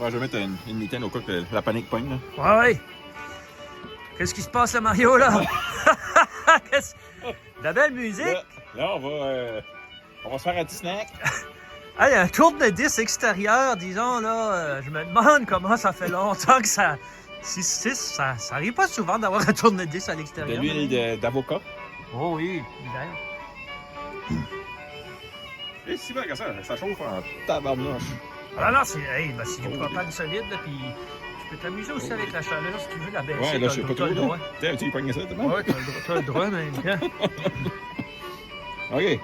Ouais, je vais mettre une mitaine au cas que la panique pogne. Là. Ouais, ouais. Qu'est-ce qui se passe là, Mario, là? De la belle musique. Là, on va se faire un petit snack. Hey, un tourne-disque extérieur, disons, là, je me demande comment ça fait longtemps que ça... Ça arrive pas souvent d'avoir un tourne-disque à De l'extérieur. l'huile d'avocat. Oh oui, d'ailleurs. Et si bien que ça chauffe en tabarnouche. Ah non, c'est du propane solide, là, puis tu peux t'amuser aussi avec la chaleur si tu veux la baisser. Ouais, là, je sais pas t'as trop. le droit. Tiens, tu pognes ça, t'es bon? Ouais, t'as le droit, mais bien. OK.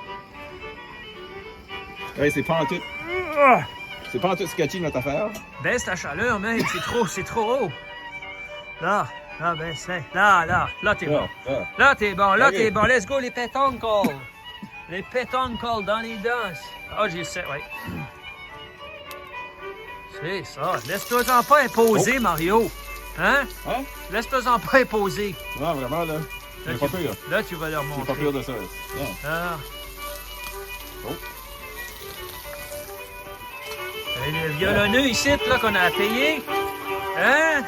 Ouais, c'est pas en tout. Ah! C'est pas en tout sketchy notre affaire. Baisse la chaleur, man, c'est trop haut. Là, baisse, là, t'es bon. Là, t'es bon, OK. t'es bon. Let's go, les pétoncles. Les pétoncles dans les dents. Ah, j'ai ça, ouais. C'est ça. Laisse-toi-en pas imposer, Mario. Hein? Hein? Laisse-toi-en pas imposer. Non, vraiment, là. C'est pas pire. Là, tu vas leur C'est montrer. pas pire de ça. Non. Ah. Oh. Et le violonneux ici, là, qu'on a payé. Hein?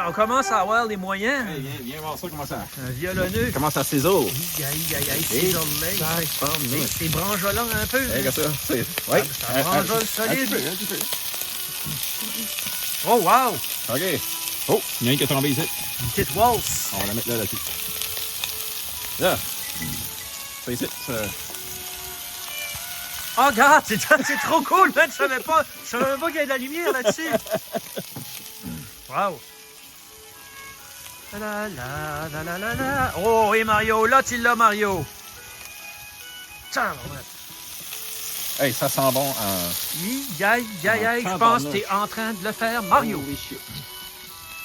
On commence à avoir les moyens. Hey, viens voir ça, comment ça. Un violonneux. Comment ça ciseau? Aïe, c'est branjolant un peu. Hey, regarde ça. C'est un branjol solide. Un petit peu. Oh, wow! OK. Oh, il y en a un qui est tombé ici. Une petite waltz. On va la mettre là-dessus. Là. Ça ici, ça... Oh, regarde, c'est trop cool, man. Je savais pas qu'il y avait de la lumière là-dessus. Wow. La. Oh, et Mario, là, tu l'as, Mario. Tiens, ouais. Hey, ça sent bon en... Aïe, je pense que t'es en train de le faire, Mario. Holy shit.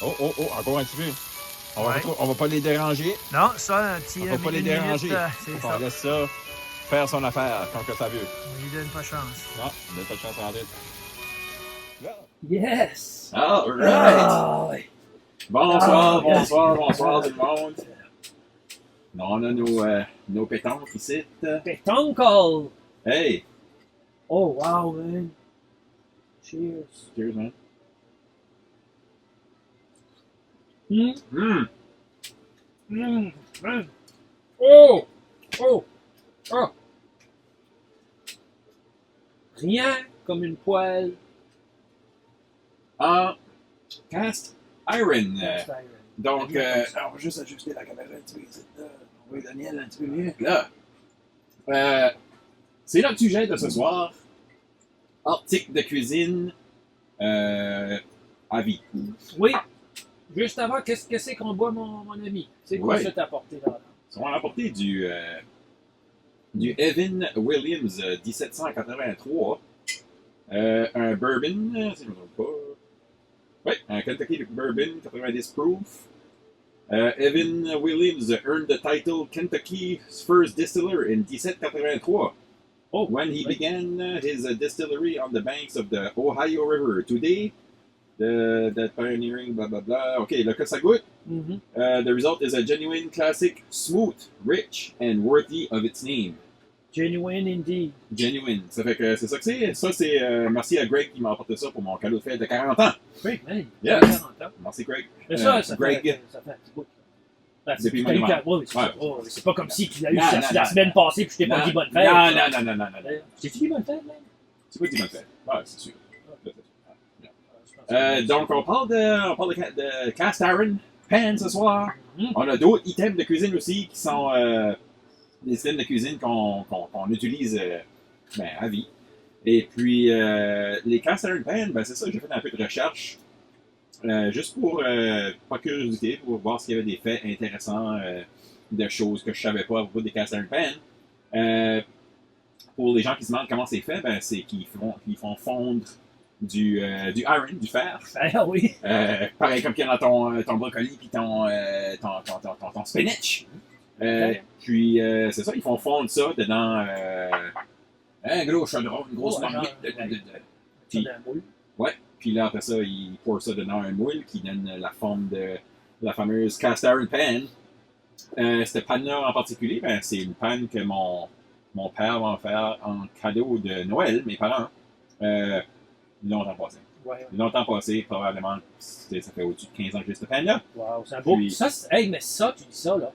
Oh, encore un petit peu. Ouais. On va pas les déranger. Non, ça, un petit... On va pas les déranger. C'est On ça. laisse ça faire son affaire tant que ça veut. On lui donne pas chance. Non, il n'a pas de chance en tête. Yes! All right. Ah, ouais. Bonsoir tout le monde. On a nos pétanques ici. Pétoncle! Hey! Oh, wow, man. Cheers. Cheers, man. Oh! Rien comme une poêle. En cast iron. Donc, on va juste ajuster la caméra un petit peu ici. On va Daniel un petit peu mieux. Là. C'est notre sujet de ce soir. Article de cuisine à vie. Oui. Juste avant, qu'est-ce que c'est qu'on boit, mon ami? C'est quoi Ouais. ça t'a apporté là? On a apporté du Evan Williams 1783. Un bourbon, si je ne me trompe pas. Oui, un Kentucky Bourbon 90 proof. Evan Williams earned the title Kentucky's first distiller in 1783. Oh, when he began his distillery on the banks of the Ohio River. Today, the pioneering, blah, blah, blah. OK, là, que ça goûte. The result is a genuine classic, smooth, rich, and worthy of its name. Genuine indeed. Genuine. Ça fait que c'est ça que c'est. Ça, c'est merci à Greg qui m'a apporté ça pour mon cadeau de fête de 40 ans. Oui, man. Yes. 40 ans. Merci, Greg. Mais ça Greg. ça fait un petit bout. Depuis mon mon Oui, c'est Ouais. ça. Oh, c'est pas comme si tu l'as eu Non, la semaine passée puis je t'ai pas dit bonne fête. Non. T'es-tu dit bonne fête, man? C'est quoi dit bonne fête? Ouais, c'est sûr. Donc, on parle de cast iron pan ce soir. On a d'autres items de cuisine aussi qui sont des items de cuisine qu'on utilise à vie. Et puis, les cast iron pan, ben, c'est ça, j'ai fait un peu de recherche. Juste par curiosité, pour voir s'il y avait des faits intéressants de choses que je savais pas à propos des cast iron pan. Pour les gens qui se demandent comment c'est fait, ben, c'est qu'ils font fondre du iron, du fer. Ah oui. Pareil comme qu'il y a dans ton brocoli puis ton spinach. Puis c'est ça, ils font fondre ça dedans un gros chaudron, une grosse marmite de ouais. Puis là, après ça, ils pour ça dedans un moule qui donne la forme de la fameuse cast iron pan. Cette panne-là en particulier, ben, c'est une panne que mon père va en faire en cadeau de Noël, mes parents. Longtemps passé. Ouais. Longtemps passé, probablement, ça fait au-dessus de 15 ans que j'ai cette panne-là. Wow, c'est un beau. Puis- Ça, hey, mais ça, tu dis ça, là.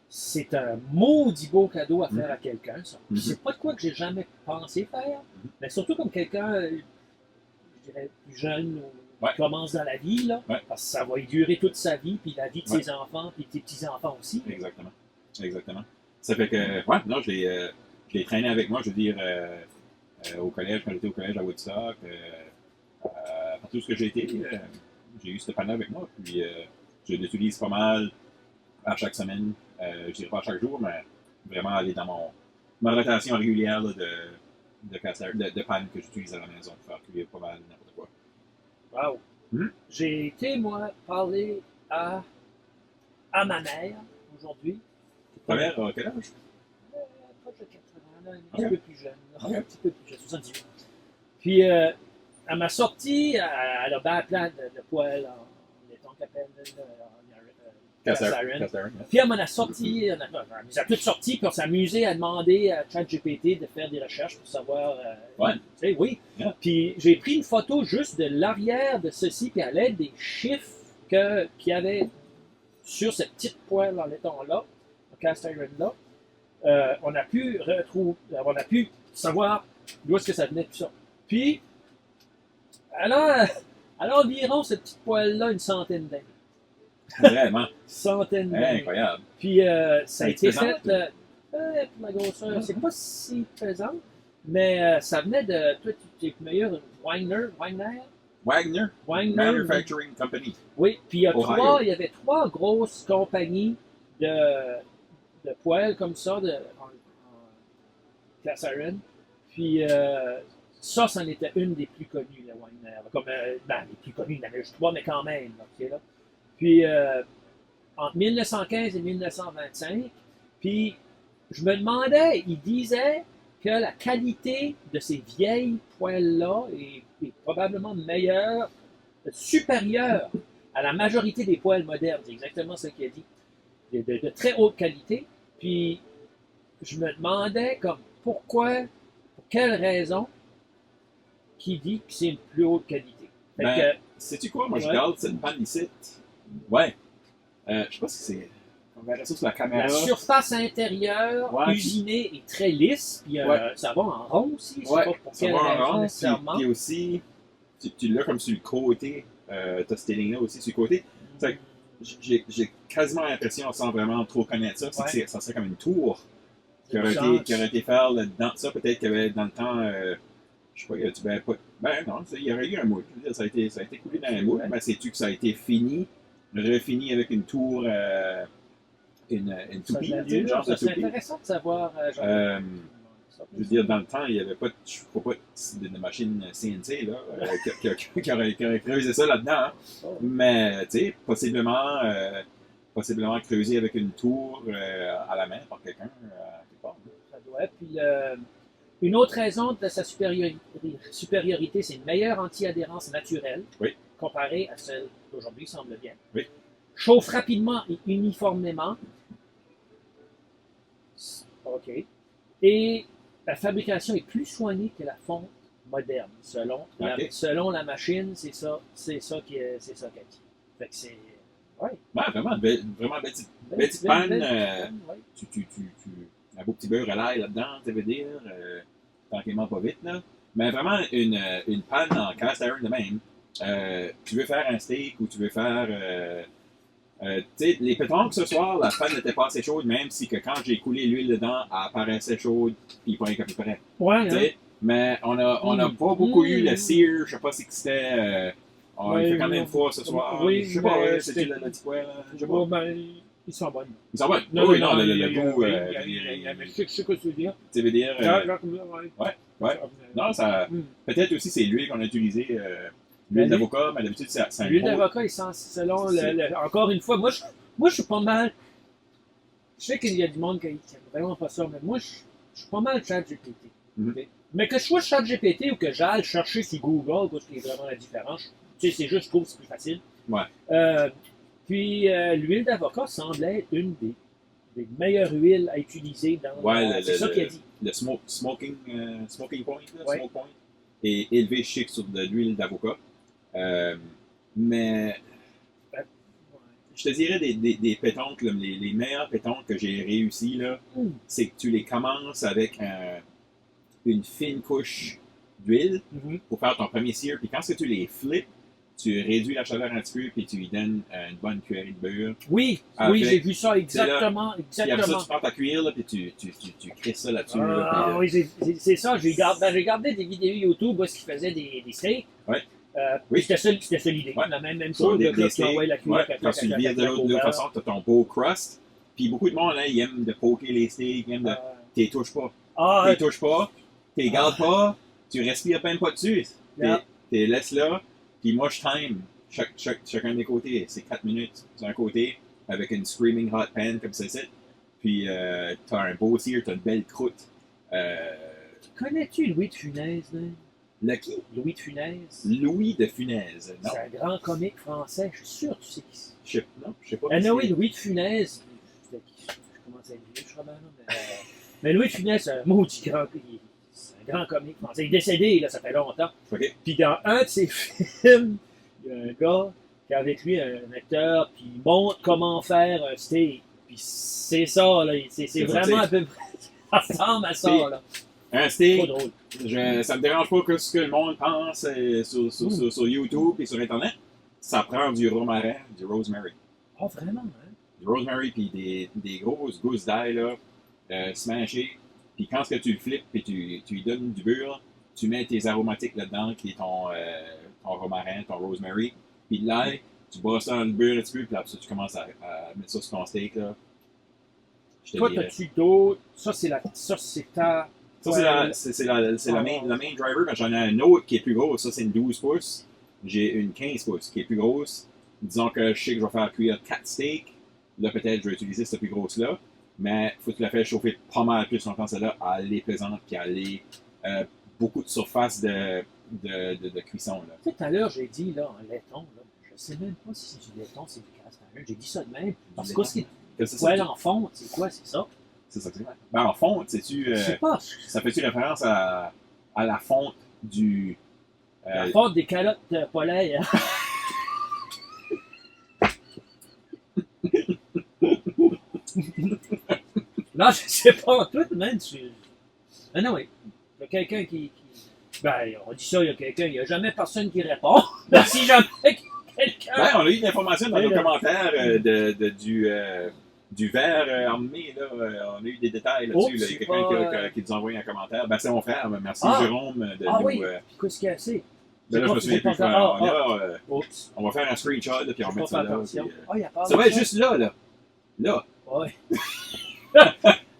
C'est un maudit beau cadeau à faire Mhm. à quelqu'un, ça. Mhm. C'est pas de quoi que j'ai jamais pensé faire, mais surtout comme quelqu'un, je dirais, plus jeune ou Ouais. qui commence dans la vie, là. Ouais. Parce que ça va y durer toute sa vie, puis la vie de Ouais. ses enfants, puis de tes petits-enfants aussi. Exactement. Exactement. Ça fait que, ouais, non, je l'ai traîné avec moi, je veux dire, au collège, quand j'étais au collège à Woodstock, partout ce que j'ai été, j'ai eu cette panne avec moi, puis je l'utilise pas mal à chaque semaine. Je dirais pas à chaque jour, mais vraiment aller dans ma rotation régulière là, de panne que j'utilise à la maison pour faire cuire pas mal n'importe quoi. Wow. Mhm. J'ai été, moi, parler à ma mère aujourd'hui. Ta mère, quel âge? Pas de 80, là, un Ok. petit peu plus jeune. là. Ok. Un petit peu plus jeune, 78. Puis, elle m'a sorti, elle a bien plein de poils en laiton qu'elle appelle, Castarin. Castarin, Puis elle m'en a sorti, elle nous a toutes sorties, puis on s'est amusé à demander à ChatGPT de faire des recherches pour savoir. Ouais. Tu sais, oui. Yeah. Puis j'ai pris une photo juste de l'arrière de ceci, puis à l'aide des chiffres qu'il y avait sur cette petite poêle en laiton-là, en cast iron-là, on a pu savoir d'où est-ce que ça venait tout ça. Puis, elle a environ cette petite poêle-là une centaine d'années. Vraiment. Centaine d'années. Incroyable. Puis ça a Elle est été pesante, fait. Pour la grosseur, c'est pas si pesant, mais ça venait de. Toi, tu es meilleur, Wagner. Wagner Manufacturing Company. Oui, puis Ohio. il y avait trois grosses compagnies de poêles comme ça, en classe iron. Puis ça, c'en était une des plus connues, la Wagner. Comme, les plus connues, il y en avait juste trois, mais quand même. Là. Puis entre 1915 et 1925, puis je me demandais, il disait que la qualité de ces vieilles poêles-là est probablement meilleure, supérieure à la majorité des poêles modernes. C'est exactement ce qu'il a dit. De très haute qualité. Puis je me demandais comme pourquoi, pour quelle raison, qui dit que c'est une plus haute qualité. Fait Ben, que, sais-tu quoi? Moi, je Ouais. regarde cette panne ici. Ouais. Je sais pas si c'est. On verra ça sur la caméra. la surface intérieure Ouais. usinée est très lisse, puis Ouais. ça va en rond aussi. Je sais Ouais, pas pour ça quelle va en raison rond. nécessairement. Puis aussi, tu l'as comme sur le côté. T'as ce là aussi sur le côté. Fait que j'ai quasiment l'impression, sans vraiment trop connaître ça, c'est Ouais. que ça serait comme une tour qui aurait Chance. été faire là-dedans. Ça, peut-être qu'il y avait dans le temps. Je sais pas, il y a du pas. Ben non, il y aurait eu un moule. Je veux dire, ça a été coulé dans un moule, mais sais-tu que ça a été fini, refini avec une tour, une Ça toupie, a de tu sais, une genre de l'allure, ça, c'est toupie. intéressant de savoir. Je veux dire, dans le temps, il n'y avait pas, je crois pas, de machine CNC là, qui aurait creusé ça là-dedans. Hein. Oh. Mais, tu sais, possiblement creusé avec une tour à la main par quelqu'un. Quelque part. Ça doit être. Puis une autre raison de sa supériorité, c'est une meilleure anti-adhérence naturelle Oui. comparée à celle d'aujourd'hui, semble bien. Oui. Chauffe rapidement et uniformément. OK. Et la fabrication est plus soignée que la fonte moderne, selon la machine, c'est ça qu'elle dit. Fait que c'est. Ouais. Ouais, vraiment, vraiment belle petite panne. Un beau petit beurre à l'ail là-dedans, ça veut dire, tranquillement pas vite, là. Mais vraiment, une panne en cast iron de même. Tu veux faire un steak ou tu veux faire. Tu sais, les pétrons que ce soir, la panne n'était pas assez chaude, même si que quand j'ai coulé l'huile dedans, elle apparaissait chaude, puis pas à peu près. Ouais, Tu hein? sais, mais on n'a pas beaucoup eu le sear, je sais pas si c'était. Il fait quand même froid ce soir. Oui, je sais pas, mais c'était le petit poêle. Je sais Bon, pas. ben, ils sont bonnes. Ils sont bonnes. Non, Oui, non, non, non, le goût. je sais ce que tu veux dire. Tu veux dire. Ouais. Non, ça. Mm. Peut-être aussi c'est l'huile qu'on a utilisée. L'huile d'avocat, mais d'habitude, c'est un L'huile gros- d'avocat est selon encore une fois, moi je suis pas mal. Je sais qu'il y a du monde qui n'aime vraiment pas ça, mais moi je suis pas mal ChatGPT. Mhm. Ok? Mais que je sois ChatGPT ou que j'aille chercher sur Google, parce qu'il y a vraiment la différence. Tu sais, c'est juste, je trouve que c'est plus facile. Ouais. Puis l'huile d'avocat semble être une des meilleures huiles à utiliser dans. Ouais, c'est ça qu'il a dit. Le smoking point, là, Ouais. smoke point, est élevé chic sur de l'huile d'avocat. Mais Ouais. je te dirais des pétanques, là, les meilleures pétanques que j'ai réussi, là, c'est que tu les commences avec une fine couche d'huile Mhm. pour faire ton premier sear. Puis quand tu les flippes, tu réduis la chaleur un petit peu, puis tu lui donnes une bonne cuillerée de beurre. Oui, Avec- oui, j'ai vu ça exactement, Puis après ça, exactement. tu prends ta cuillère, là, puis tu crisses ça là-dessus. là, Ah puis, oui, c'est ça. J'ai regardé des vidéos YouTube où ils faisaient des steaks. Ouais. Oui. C'était ça l'idée. Ouais. La même sur chose. des Là, tu steaks, envoies la cuillère, ouais, quand tu le vires de l'autre façon, tu as ton beau crust. Puis beaucoup de monde, hein, ils aiment de poker les steaks, ils aiment de. T'es touches pas. T'es touches pas, t'es gardes pas, tu respires même pas dessus. Yeah. T'es laisses là, puis moi je time chacun des côtés. C'est 4 minutes sur un côté, avec une screaming hot pan comme ça, puis t'as un beau sear, t'as une belle croûte. Connais-tu Louis de Funès? Là? Le qui? Louis de Funès. Louis de Funès. Non, C'est un grand comique français. Je suis sûr que tu sais qui c'est. je sais pas. Oui, Louis de Funès. Je commence à être vieux, je crois bien. Mais Louis de Funès, c'est un maudit grand. C'est un grand comique français. Il est décédé, là, ça fait longtemps. Ok. Puis dans un de ses films, il y a un gars qui a avec lui un acteur, puis il montre comment faire un steak. Puis c'est ça, là. C'est vraiment à peu près. Ça ressemble à ça, là. Un steak, Trop drôle. ça me dérange pas que ce que le monde pense sur YouTube et sur Internet. Ça prend du romarin, du rosemary. Oh, vraiment, hein? Du rosemary puis des grosses gousses d'ail là, smashées. Puis quand ce que tu le flippes et tu lui donnes du beurre, tu mets tes aromatiques là-dedans, qui est ton romarin, ton rosemary. Puis de l'ail, tu brosses ça dans le beurre un petit peu, puis après ça, tu commences à mettre ça sur ton steak. Là. Je te Toi, dirais. t'as-tu d'autres? Ça, c'est ta. Ça, c'est la main driver, mais j'en ai un autre qui est plus gros. Ça, c'est une 12 pouces. J'ai une 15 pouces qui est plus grosse. Disons que je sais que je vais faire cuire 4 steaks. Là, peut-être, je vais utiliser cette plus grosse-là. Mais il faut que tu la fasses chauffer pas mal plus longtemps, celle-là, à aller pesante, puis à aller beaucoup de surface de cuisson. Là. Tu sais, tout à l'heure, j'ai dit, là, en laiton, là, je sais même pas si c'est du laiton, c'est du cast iron. J'ai dit ça de même. Parce que c'est Qu'est-ce que c'est poêle ça? en fonte, c'est quoi, c'est ça? C'est ça que c'est. Ben, en fonte, sais-tu. Je sais pas. Ça fait-tu référence à la fonte du. La fonte des calottes polaires. Hein? Non, je sais pas en tout, man. Ah non, oui. Il y a quelqu'un qui. Ben, on dit ça, il y a quelqu'un. Il n'y a jamais personne qui répond. Ben, si jamais quelqu'un. Ben, on a eu de l'information dans Oui, nos là. commentaires du verre armé. Là, on a eu des détails là-dessus. Oh, Là. Il y a c'est quelqu'un pas, qui nous a envoyé un commentaire. Ben, c'est mon frère. Merci Ah. Jérôme de Ah nous. oui. Qu'est-ce qu'il y a, c'est? Ben là, je me souviens plus. Oups. On va faire un screenshot là, puis on va Faut mettre faire ça là. attention. puis, Ah, il y a pas ça va être juste là, là. Là. Ouais.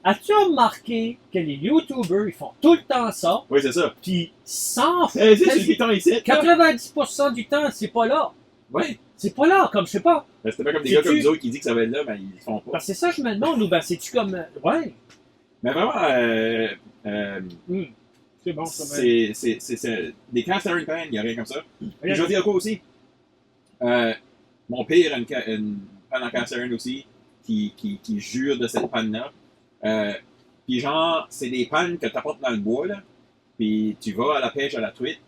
As-tu remarqué que les YouTubers, ils font tout le temps ça, Oui, c'est ça. puis sans C'est le quasi- piton ici. là. 90% du temps, c'est pas là. Ouais. C'est pas là, comme je sais pas. Ben, c'était pas comme des C'est-tu- gars comme nous autres qui disent que ça va être là, mais ils le font pas. Parce que c'est ça, je me demande, ou ben c'est-tu comme. Ouais. Mais vraiment, C'est bon, ça, même. c'est des cast iron pan, il n'y a rien comme ça. Puis Regarde. je vais dire quoi aussi? Mon père a une panne en cast iron aussi, qui jure de cette panne-là. Puis genre, c'est des pannes que tu apportes dans le bois, là. Puis tu vas à la pêche à la truite.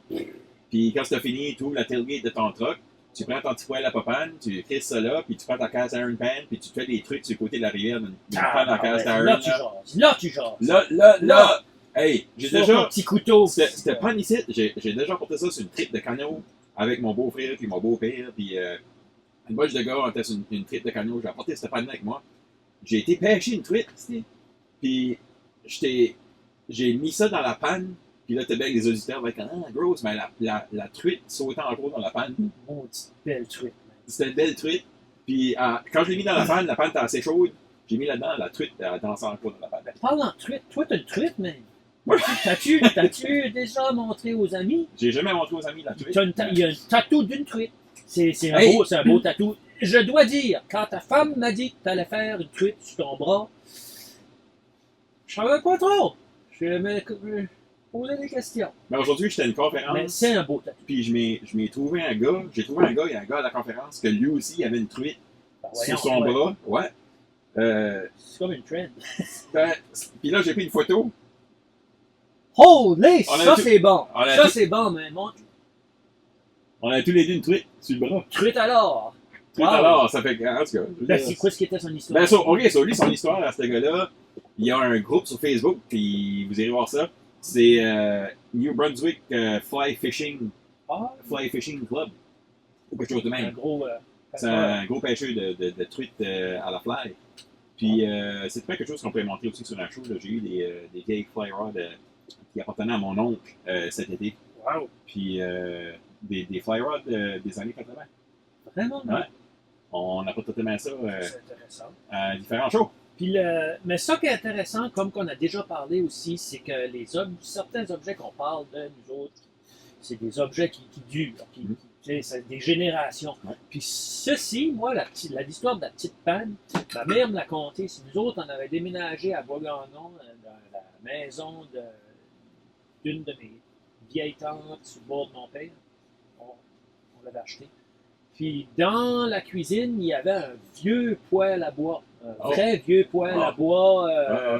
Puis quand tu as fini, tu ouvres la tailgate de ton truck. Tu prends ton petit poêle à popane, tu crisses ça là, puis tu prends ta cast iron pan, puis tu fais des trucs sur le côté de la rivière d'une panne en cast iron. Là, tu jases. Là, tu jases. Là! Hey, j'ai Sur déjà. ton petit couteau. C'était pas ici. J'ai déjà porté ça sur une trip de canot avec mon beau-frère puis mon beau-père. Puis une bunch de gars, on était sur une trip de canot. J'ai apporté cette panne avec moi. J'ai été pêcher une truite, t'sais. Puis j'ai mis ça dans la panne. Puis là, t'es bien les auditeurs vont être comme, ah, gross, mais la truite sautait en gros dans la panne. Maudite belle truite, man. C'était une belle truite. Puis quand je l'ai mis dans la panne était assez chaude. J'ai mis là-dedans, la truite dansait en gros dans la panne. Parle en truite. Toi, t'as une truite, man. T'as-tu déjà montré aux amis? J'ai jamais montré aux amis la truite. Il y a un tatou d'une truite. C'est Hey! un beau tatou. Je dois dire, quand ta femme m'a dit que t'allais faire une truite sur ton bras, je savais pas trop. Je me posais des questions. Mais aujourd'hui, j'étais à une conférence. Mais c'est un beau tatou. Puis je m'ai trouvé un gars. J'ai trouvé un gars, il y a un gars à la conférence, que lui aussi, il avait une truite Ben, voyons, sur son ouais. bras. Ouais. C'est comme une trend. Puis là, j'ai pris une photo. Holy! On a Ça, tout- c'est bon. on a Ça, tout- c'est bon, mais montre. On a tous les deux une truite sur le bras. Truite alors! Truite Wow. alors, ça fait. En tout cas. Ben, c'est quoi ce qui était son histoire? Ben, so, lui, son histoire à ce gars-là, il y a un groupe sur Facebook, puis vous irez voir ça. C'est New Brunswick Fly Fishing Club. Ou quelque chose de Un même. gros. C'est un gros pêcheur de truites à la fly. Puis c'est pas quelque chose qu'on pourrait montrer aussi sur un show. J'ai eu des vieilles fly rods qui appartenaient à mon oncle cet été. Wow! Puis des fly rods des années 80. Vraiment? Ouais. On apporte totalement ça C'est intéressant. à différents shows. Puis mais ça qui est intéressant, comme qu'on a déjà parlé aussi, c'est que certains objets qu'on parle de nous autres, c'est des objets qui durent, c'est des générations. Ouais. Puis ceci, moi, l'histoire de la petite panne, ma mère me l'a conté. Si nous autres, on avait déménagé à Bois-Gagnon, dans la maison d'une de mes vieilles tantes sur le bord de mon père, on l'avait acheté. Puis dans la cuisine, il y avait un vieux poêle à bois. Un vrai vieux poêle à bois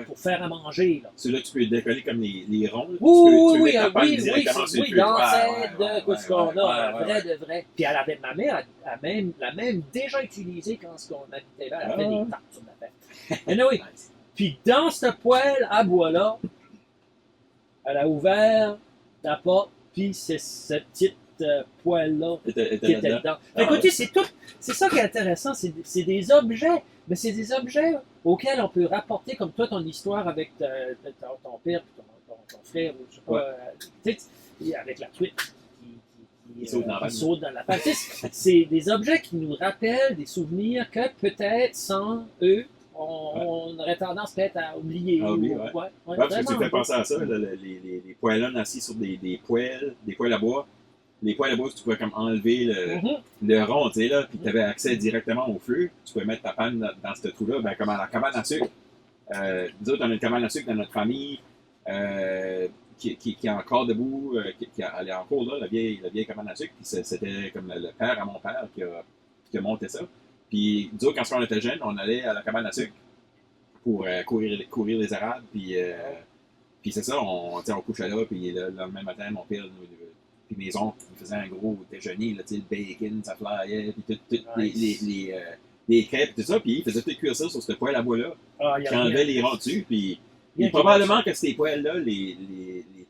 pour faire à manger. Là. Celui-là, tu peux le décoller comme les ronds. Là. Oui, tu peux directement sur le feu. l'ancêtre de ce qu'on a, ouais, vrai de vrai. Puis elle avait, ma mère l'a même déjà utilisé quand on habitait là. Elle a fait des tartes sur la fête. Anyway, puis dans ce poêle à bois-là, elle a ouvert la porte, puis c'est cette petite poêle-là qui était dedans. Écoutez, c'est ça qui est intéressant, c'est des objets, mais c'est des objets auxquels on peut rapporter, comme toi, ton histoire avec ton père, ton frère, ou je sais pas, tu sais, avec la truite qui saute dans la panne. C'est des objets qui nous rappellent des souvenirs que peut-être sans eux, on aurait tendance peut-être à oublier. Parce que tu fais penser à ça, les poêlons assis sur des poêles à bois. Les poêles à bois, tu pouvais comme enlever le rond, tu sais, là, puis tu avais accès directement au feu. Tu pouvais mettre ta panne dans ce trou-là, ben, comme à la cabane à sucre. Nous autres, on a une cabane à sucre dans notre famille qui est encore debout, elle est encore là, la vieille cabane à sucre. Puis c'était comme le père à mon père qui a monté ça. Puis nous autres, quand on était jeunes, on allait à la cabane à sucre pour courir les arables. Puis c'est ça, on couchait là, puis le lendemain matin, mon père puis mes oncles, ils faisaient un gros déjeuner, là, le bacon, ça flyait, puis toutes les crêpes, tout ça, puis ils faisaient tout cuire ça sur ce poêle à bois-là, qui enlevait les ronds dessus, puis probablement que ces poêles-là, les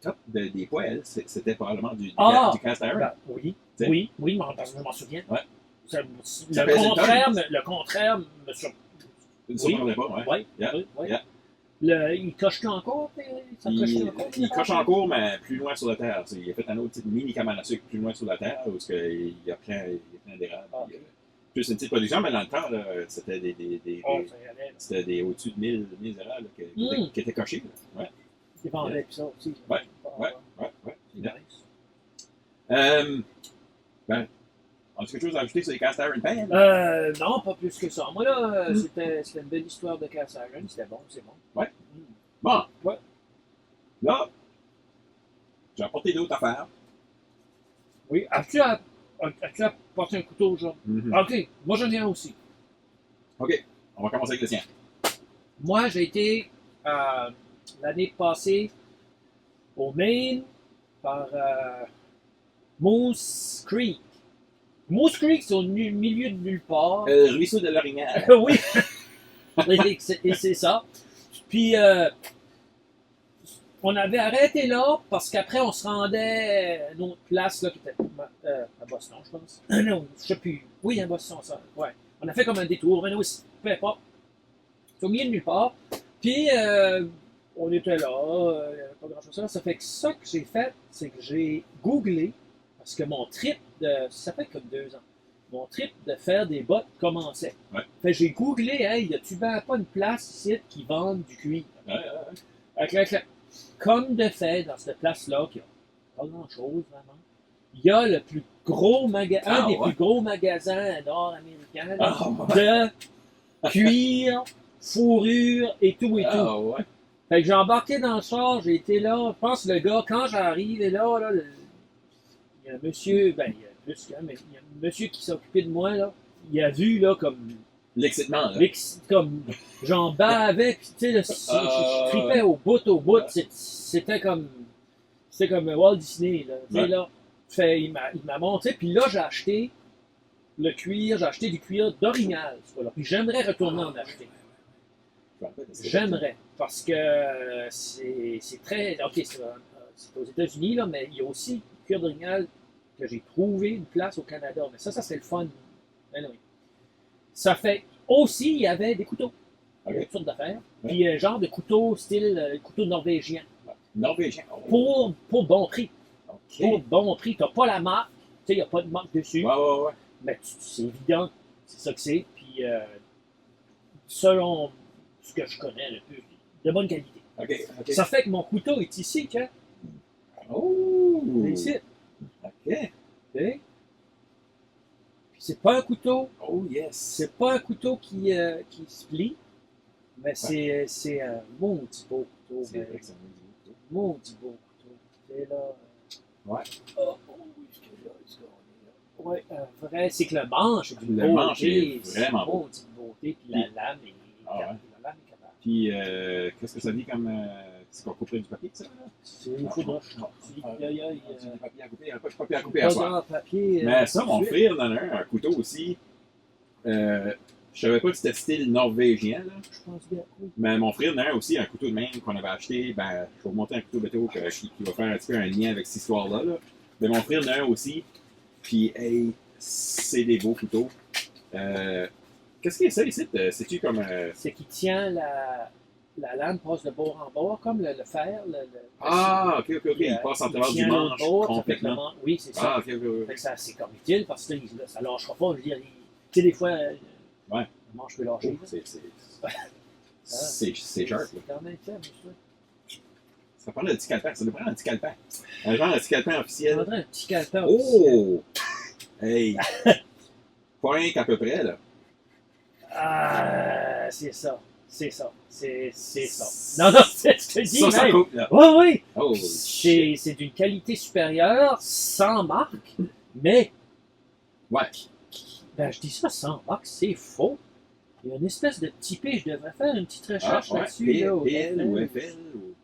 tops des poêles, c'était probablement du cast iron. Ben, oui, je m'en souviens. Ouais. Le contraire me surprend. Ça ne surprendrait pas, ouais. Oui. Il coche encore? Il coche encore, mais plus loin sur la terre. Il a fait un autre petite mini cabane à sucre plus loin sur la terre, où il y a plein d'érables. Plus une petite production, mais dans le temps, là, c'était c'était au-dessus de 1000 érables qui étaient cochés. Là. Ouais. Il vendait ça aussi. Ouais. Ben, as-tu quelque chose à ajouter sur les cast iron pan? Non, pas plus que ça. Moi, là, c'était une belle histoire de cast iron. C'était bon, c'est bon. Ouais. Bon. Ouais. Là, j'ai apporté d'autres affaires. Oui. As-tu apporté un couteau aujourd'hui? OK. Moi, j'en ai un aussi. OK. On va commencer avec le sien. Moi, j'ai été l'année passée au Maine par Moose Creek. Moose Creek, c'est au milieu de nulle part. Ruisseau de l'Orignal. Oui. Et c'est ça. Puis, on avait arrêté là parce qu'après, on se rendait à une autre place là, qui était à Boston, je pense. Non, je sais plus. Oui, à Boston, ça. Ouais. On a fait comme un détour, mais aussi, peu importe. C'est au milieu de nulle part. Puis, on était là, il n'y avait pas grand-chose à faire. Ça fait que ça que j'ai fait, c'est que j'ai googlé, parce que mon trip ça fait comme 2 ans, mon trip de faire des bottes commençait. Ouais. Fait que j'ai googlé, hey, y a-tu bien pas une place ici qui vend du cuir? Comme de fait, dans cette place-là, qui n'a pas grand-chose vraiment, il y a le plus gros un des plus gros magasins nord-américains de cuir, fourrure et tout et tout. Ouais. Fait que j'ai embarqué dans le char, j'ai été là. Je pense que le gars, quand j'arrive là, il y a un monsieur, il y a plus qu'un, mais il y a un monsieur qui s'est occupé de moi, là. Il a vu, là, comme. L'excitement, là. Comme. J'en bavais, puis tu sais, je tripais au bout. C'était comme. C'était comme Walt Disney, là. Tu sais, là. il m'a montré, puis là, j'ai acheté le cuir, j'ai acheté du cuir d'orignal, ce fois-là. Puis j'aimerais retourner en acheter. J'aimerais, parce que c'est très... OK, c'est aux États-Unis, là, mais il y a aussi du cuir d'orignal que j'ai trouvé une place au Canada. Mais ça c'est le fun. Ben oui. Ça fait... Aussi, il y avait des couteaux. Ok. Toutes sortes d'affaires. Ouais. Puis genre de couteaux style couteau norvégien. Norvégien. Oh. Pour bon prix. OK. Pour bon prix. Tu n'as pas la marque. Tu sais, il n'y a pas de marque dessus. Ouais. Mais c'est évident. C'est ça que c'est. Puis selon ce que je connais, de bonne qualité. OK. Ça fait que mon couteau est ici, tiens. Oh! Il est ici. OK. OK? Puis c'est pas un couteau. Oh, yes. C'est pas un couteau qui se plie. Mais c'est un maudit beau couteau. C'est mais- vrai que c'est un maudit couteau. Maudit beau couteau. C'est là. Ouais. Oh, ouais, vrai, c'est que le manche est d'une Le beauté. manche est c'est vraiment beau. une maudite beauté, puis la lame est Ah ouais. la lame est capable. Puis, qu'est-ce que ça dit comme. C'est qu'on couperait du papier, ça? Là? Il faudra. Il y a du papier à couper. Il n'y a pas de papier à couper Pas à soir. grand papier. Mais ça, mon tout de suite. frère en a un couteau aussi. Je savais pas que c'était style norvégien, là. Je pense bien, oui. Mais mon frère en a un aussi, un couteau de même qu'on avait acheté. Ben, je vais vous montrer un couteau bateau qui va faire un petit peu un lien avec cette histoire-là. Là. Mais mon frère en a un aussi. Puis, hey, c'est des beaux couteaux. Qu'est-ce qu'il y a ça ici? C'est-tu comme. C'est qu'il tient la lame, passe de bord en bord, comme le fer. Ah, ok. Il passe en travers du tient manche l'autre bord, ça fait que le complètement. manche- Oui, c'est ça. Ah, ok. Fait que ça, c'est comme utile parce que là, ça ne lâchera pas. Je veux dire, tu sais, des fois, Ouais. le manche peut lâcher. là. C'est sharp. Là. C'est quand même faible, ça. Ça parle de petit calepin. Ça doit prendre un petit calepin. Un genre de petit calepin Il officiel. faudrait un petit calepin aussi. Oh! Hey! Pas rien qu'à peu près, là. Ah, c'est ça. C'est ça. C'est ça. Non, c'est ce que je dis. Ça même. coupe, là. Oui, oui. Oh, C'est d'une qualité supérieure, sans marque, mais ouais. ben, je dis ça sans marque, c'est faux. Il y a une espèce de petit P, je devrais faire une petite recherche là-dessus. Là, au PL ou FL. FL. Ou...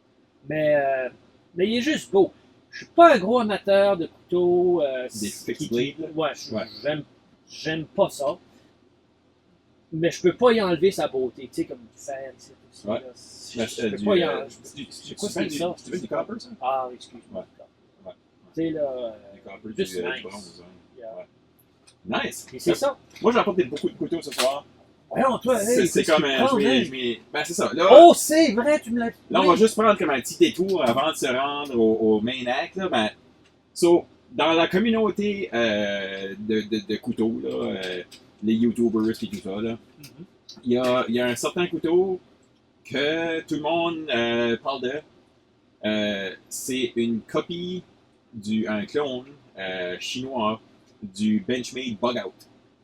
Mais il est juste beau. Je suis pas un gros amateur de couteaux. Des fixed blades, là? Ouais, Ouais. j'aime pas ça. Mais je peux pas y enlever sa beauté, tu sais, comme du fer ici. Aussi, Ouais. là. Ben, Je peux pas y enlever. C'est quoi, c'est ça? Tu veux du copper, ça? Ah, excuse-moi. Ouais. Tu sais, là. Du copper, Juste du nice. bronze. Yeah. Ouais. Nice! Et c'est ça. Moi, j'ai apporté beaucoup de couteaux ce soir. Voyons, toi, hey, C'est qu'est-ce comme que tu un. prends, hey? Ben, c'est ça. Là, Oh, c'est vrai, tu me l'as dit. là, on va juste prendre comme un petit détour avant de se rendre au main act. Là. Ben, so, dans la communauté de couteaux, là, les YouTubers et tout ça, là, il y a un certain couteau que tout le monde parle de. C'est une copie, un clone chinois du Benchmade Bug Out.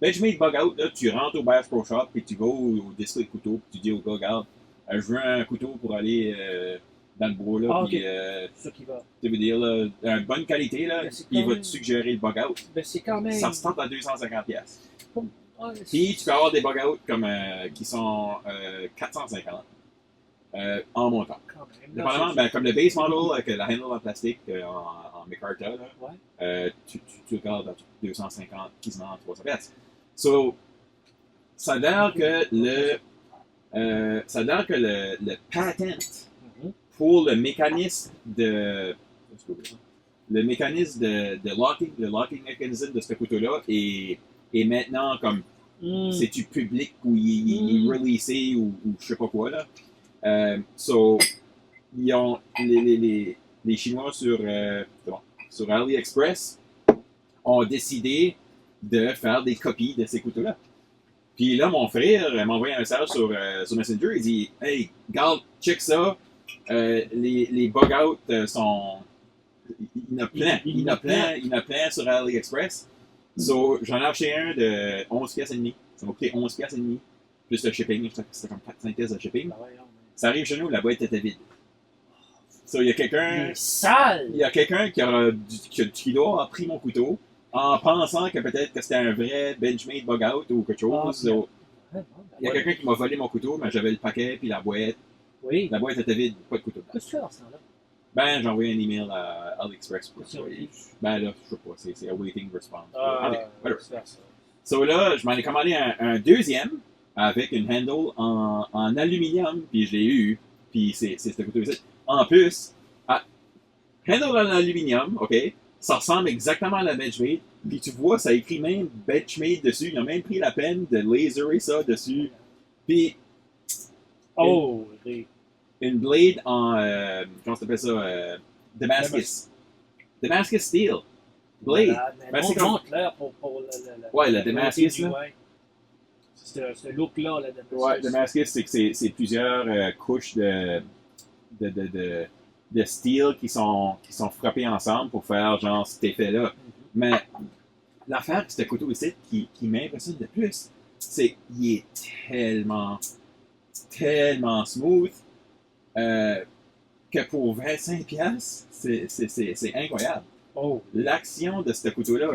Benchmade Bug Out, là, tu rentres au Bass Pro Shop et tu vas au display de couteaux puis tu dis au gars, regarde, je veux un couteau pour aller dans le bois, là, Ah, puis C'est ça qui va. tu veux dire, là, une bonne qualité, là, Mais c'est puis il quand va même- te suggérer le Bug Out. Ben, c'est quand même. Ça se tente à 250$. Ah, mais Puis tu peux avoir des Bug Out comme, qui sont 450 en montant. quand même. Dépendamment, ben, comme le base model avec la handle en plastique en micarta, là, Ouais. tu regardes à 250, quasiment 300$. So, ça a l'air que le patent Mhm. pour le mécanisme de locking, le locking mechanism de ce couteau-là est maintenant comme Mm. c'est-tu public ou il est releasé ou je sais pas quoi là. So, ils ont les Chinois sur AliExpress ont décidé de faire des copies de ces couteaux-là. Puis là, mon frère m'a envoyé un message sur Messenger. Il dit hey, regarde, check ça. Les bug-out sont. Il y en a plein. Il y en a plein sur AliExpress. So, j'en ai acheté un de 11$. Ça m'a coûté 11$. Plus le shipping. C'était comme 4-5$ de shipping. Ben, voyons, mais- Ça arrive chez nous, la boîte était vide. So, il y a Il quelqu'un. est sale! Il y a quelqu'un qui doit avoir pris mon couteau en pensant que peut-être que c'était un vrai Benchmade Bug Out ou quelque chose. Ah, So, Ouais, bon, ben, il y a quelqu'un qui m'a volé mon couteau, mais j'avais le paquet puis la boîte. Oui. La boîte était vide, pas de couteau. Qu'est-ce que tu fais dans ce temps-là? Ben, j'ai envoyé un email à AliExpress pour Qu'est-ce qu'ils ont dit? Ben là, je sais pas, c'est awaiting response. Ah, Ok, whatever. c'est ça. So là, je m'en ai commandé un deuxième avec une handle en aluminium, puis je l'ai eu, puis c'est ce couteau ici. En plus, handle en aluminium, ok, ça ressemble exactement à la Benchmade, puis tu vois, ça écrit même Benchmade dessus, ils ont même pris la peine de laserer ça dessus, puis Oh, une blade en, comment ça s'appelle ça, Damascus. Damascus Steel. Blade. Malade, mais Ben, c'est montre l'air pour Ouais, le Damascus, là. ouais. Ce look-là, le Damascus. Ouais, Damascus, c'est que c'est plusieurs couches de steel qui sont frappées ensemble pour faire genre cet effet-là. Mais l'affaire de ce couteau ici qui m'impressionne le plus, c'est qu'il est tellement smooth que pour 25$, c'est incroyable. Oh. L'action de ce couteau-là,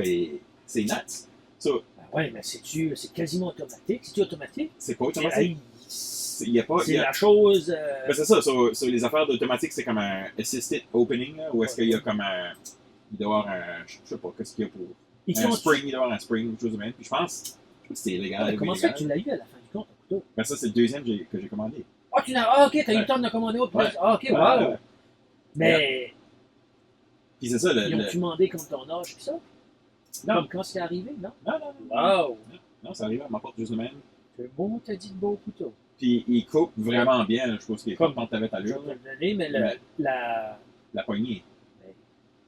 c'est nuts. So, Ouais, mais c'est quasiment automatique. C'est-tu automatique? c'est pas C'est automatique. Il y a pas, c'est il y a- la chose. Ben, c'est ça, sur les affaires d'automatique, c'est comme un assisted opening, là, ou est-ce qu'il y a comme un. Il doit y avoir un. Je sais pas, qu'est-ce qu'il y a pour. Ils Un sont- spring, il doit y avoir un spring, quelque chose de même. Puis je pense que c'est Ah, mais illégal. comment ça que tu l'as eu à la fin du compte, ton couteau? Ben, ça, c'est le deuxième que j'ai commandé. Ah, ah, ok, t'as eu Ouais. le temps de le commander autre Ouais. place. Ah, ok, Ouais, wow. ouais. Mais Puis c'est ça, ils ont-tu demandé comme ton âge pis ça? Non. Comme quand c'est arrivé, non? Non, Wow. non, ça arrive à ma porte juste de même. C'est beau, t'as dit de beau couteau. Puis il coupe vraiment bien, là. Je pense qu'il est Comme- comme quand t'avais ta Je l'allure, vais te le donner, mais Ouais. la poignée.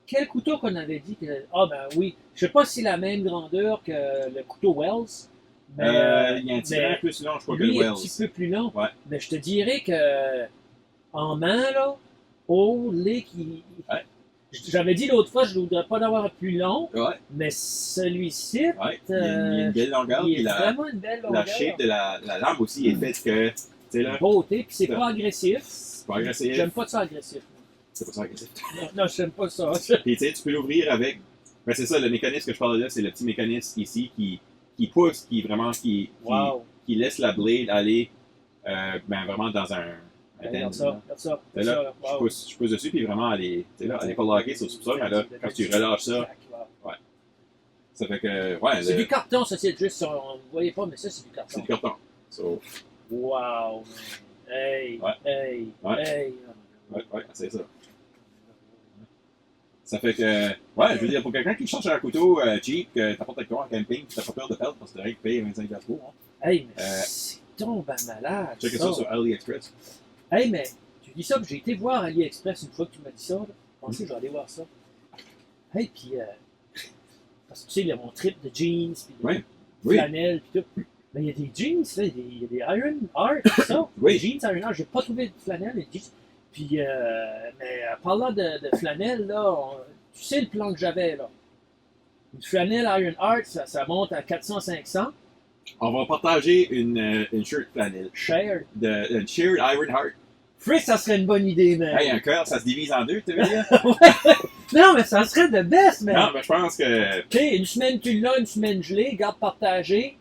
quel couteau qu'on avait dit que. Ah, ben oui. Je sais pas si c'est la même grandeur que le couteau Wells. Mais, Il y a un tirant mais plus long, je crois, que lui le est un Wells. petit peu plus long. Ouais. Mais je te dirais que en main, là, holy, Ouais. j'avais dit l'autre fois, je ne voudrais pas d'avoir un plus long, Ouais, mais celui-ci, ouais. Il y a une belle longueur, il puis est la vraiment une belle longueur. shape de la lame aussi est faite que, tu sais là, Beauté, puis c'est Ça. pas agressif. c'est pas agressif. J'aime pas ça agressif. C'est pas ça agressif. Non, non j'aime pas ça. Puis tu sais, tu peux l'ouvrir avec. Ben c'est ça, le mécanisme que je parle de là, c'est le petit mécanisme ici qui pousse, qui vraiment Wow. qui laisse la blade aller ben vraiment dans un Regarde ça, regarde ça. Et là, Wow. je pousse dessus, puis vraiment, elle est pas lockée sur le sous-sol, mais là, quand tu relâches ça, Wow. ça fait que, ouais, C'est du carton, ça, c'est juste, on ne voyait pas, mais ça, c'est du carton. c'est du carton. So, Wow, man. Hey, Ouais. hey, Ouais. hey. ouais, c'est ça. Ça fait que, ouais, je veux dire, pour quelqu'un qui cherche un couteau cheap, que t'apportes avec toi en camping, puis t'as pas peur de perdre, parce que t'as rien que payer 25$ pour, hein. Hey, mais Euh, c'est tombé malade. Check ça sur AliExpress. Hey, mais tu dis ça, puis j'ai été voir AliExpress une fois que tu m'as dit ça. Là. Je pensais que j'allais voir ça. Hey, puis, parce que tu sais, il y a mon trip de jeans, puis de Ouais. Oui. flanelle, puis tout. Mais il y a des jeans, là, il y a des Iron Heart, c'est ça. Oui. Des jeans Iron Heart, j'ai pas trouvé de flanelle, des jeans. Puis, mais parlant de flanelle, là, tu sais le plan que j'avais, là. Une flanelle Iron Heart, ça monte à 400-500. On va partager une shirt flanelle. Cher. Une Shared Iron Heart. Frick, ça serait une bonne idée, man. Hey, un cœur, ça se divise en deux, tu veux dire? Non, mais ça serait de best, man. Non, mais je pense que, Tu sais, une semaine tu l'as, une semaine gelée, garde partagée.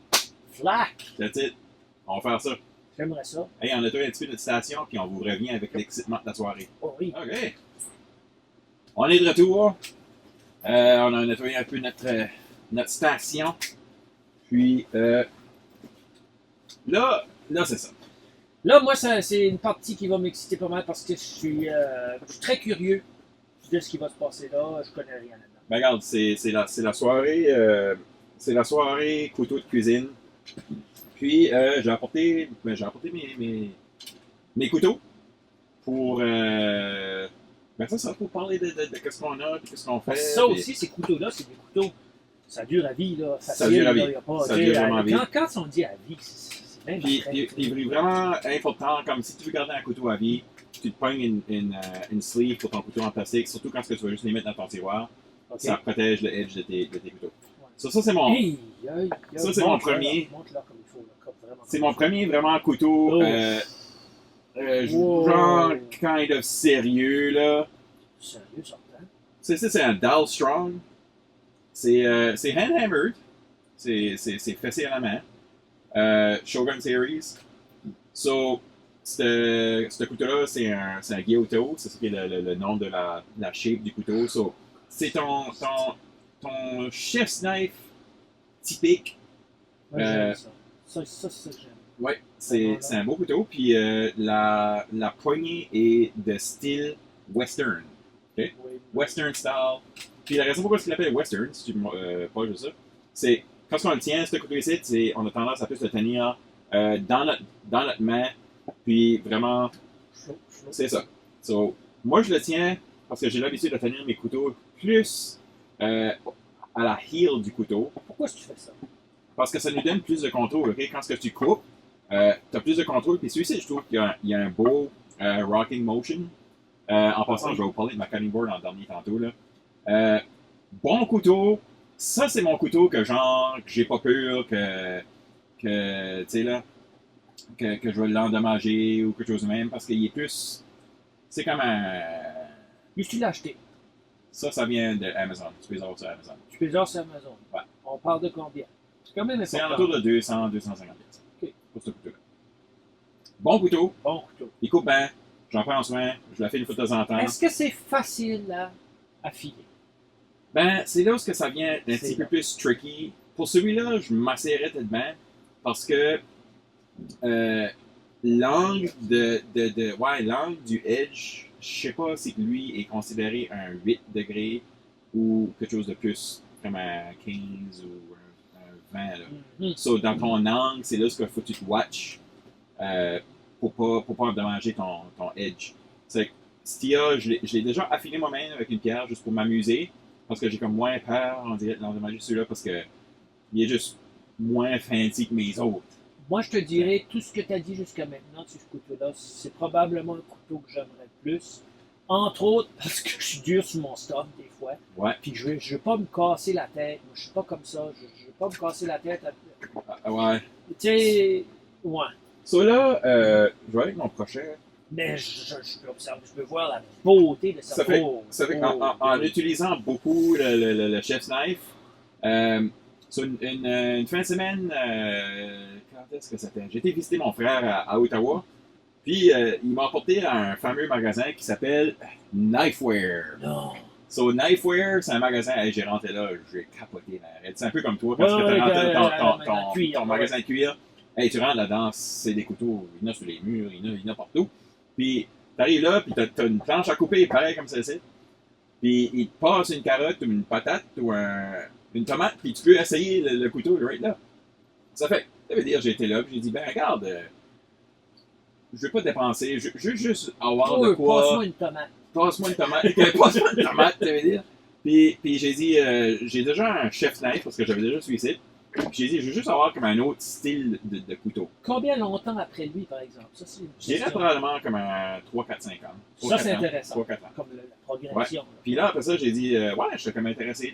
Flac. that's it. On va faire ça. J'aimerais ça. Hey, on a tout un petit peu notre station, puis on vous revient avec l'excitement de la soirée. Oh oui. OK. On est de retour. On a nettoyé un peu notre station. Puis, là, c'est ça. Là, moi, c'est une partie qui va m'exciter pas mal parce que je suis très curieux de ce qui va se passer là. Je connais rien là-dedans. Ben, regarde, c'est la soirée. C'est la soirée couteau de cuisine. Puis, j'ai apporté mes couteaux pour. Ben, ça, pour parler de qu'est-ce qu'on a, de qu'est-ce qu'on fait. Ça puis- aussi, ces couteaux-là, c'est des couteaux. Ça dure à vie, là. Ça dure à vie. Là, y a pas, Ça tu sais, dure vraiment à vie. Quand on dit à vie, c'est même Puis, très, puis, très- puis vraiment important, comme si tu veux garder un couteau à vie, tu te pognes une sleeve pour ton couteau en plastique, surtout quand tu vas juste les mettre dans ton tiroir. Ok. Ça protège le edge de tes couteaux. Ouais. Ça, c'est mon, Hey, Ça, c'est mon montre-le, premier. là, montre-le comme il faut, là, comme vraiment c'est comme mon il faut. premier vraiment couteau, Oh. Wow. genre kind of sérieux, là. Sérieux, sortant. C'est un Dal Strong. C'est hand-hammered. C'est fessé à la main. Shogun Series. So, ce couteau-là, c'est un Gyuto, c'est ce qui est le nom de la shape du couteau. So, c'est ton chef's knife typique. Ouais, j'aime ça. Ça, c'est ça que j'aime. Ouais, c'est un beau couteau. Puis la poignée est de style western. Okay? Oui. Western style. Puis la raison pourquoi il l'appelle western, si tu pas juste ça, c'est quand on le tient, ce couteau ici, on a tendance à plus le tenir dans notre main. Puis vraiment, c'est ça. So, moi, je le tiens parce que j'ai l'habitude de tenir mes couteaux plus à la heel du couteau. Pourquoi est-ce que tu fais ça? Parce que ça nous donne plus de contrôle. Okay? Quand ce que tu coupes, tu as plus de contrôle. Puis celui-ci, je trouve qu'il y a un beau rocking motion. En passant, je vais vous parler de ma cutting board en dernier tantôt. Là. Bon couteau. Ça, c'est mon couteau que j'ai pas peur que tu sais là, que je vais l'endommager ou quelque chose de même. Parce qu'il est plus. C'est comme un. Puis tu l'as acheté. Ça vient de Amazon. Tu peux les avoir sur Amazon. Tu peux les avoir sur Amazon. Ouais. On parle de combien? C'est quand même C'est en important. autour de 200, 250 pièces. OK. Pour ce couteau-là. Bon couteau. Bon couteau. Il coupe bien. J'en prends soin. Je la fais une fois de temps en temps. Est-ce que c'est facile à affiler? Ben, c'est là où ça vient un C'est petit peu là. plus tricky. Pour celui-là, je m'asserais peut-être bien parce que l'angle l'angle du edge, je sais pas si lui est considéré un 8 degrés ou quelque chose de plus, comme un 15 ou un 20. Là. Mhm. So, dans ton angle, c'est là ce qu'il faut que tu te watch pour pas endommager ton edge. C'est que Stia, je l'ai déjà affiné moi-même avec une pierre juste pour m'amuser parce que j'ai comme moins peur, on dirait, d'endommager celui-là parce que il est juste moins fancy que mes autres. Moi, je te dirais, tout ce que tu as dit jusqu'à maintenant sur ce couteau-là, c'est probablement un couteau que j'aimerais le plus. Entre autres, parce que je suis dur sur mon stock des fois. Ouais. Puis je veux pas me casser la tête. Moi, je suis pas comme ça. Je veux pas me casser la tête. Ouais. Tu sais, ouais. So là, je vais avec mon prochain. Mais je peux observer, je peux voir la beauté de Ça ça. fait qu'en utilisant beaucoup le chef's knife, sur une fin de semaine, quand est-ce que c'était? J'ai été visiter mon frère à Ottawa, puis il m'a apporté à un fameux magasin qui s'appelle Knifeware. Non. So, Knifeware, c'est un magasin, hey, j'ai rentré là, j'ai capoté. C'est un peu comme toi, quand Ouais, tu ouais, rentres dans cuir, ton magasin de cuir. Hey, tu rentres là-dedans, c'est des couteaux, il y en a sur les murs, il y en a partout. Puis, t'arrives là, puis t'as une planche à couper, pareil comme celle-ci. Puis, il te passe une carotte ou une patate ou une tomate, puis tu peux essayer le couteau right là. Ça veut dire, j'ai été là, puis j'ai dit, ben regarde, je veux pas dépenser, je veux juste avoir de quoi. Passe-moi une tomate. Passe-moi une tomate. Passe-moi une tomate, ça veut dire. Puis j'ai dit, j'ai déjà un chef knife parce que j'avais déjà celui-ci. Puis j'ai dit, je veux juste avoir comme un autre style de couteau. Combien longtemps après lui, par exemple? Ça, c'est Je dirais probablement comme un 3, 4, 5 ans. Ça, c'est intéressant. 3, 4 ans. Comme la progression. Puis là, après ça, j'ai dit, ouais, je suis comme intéressé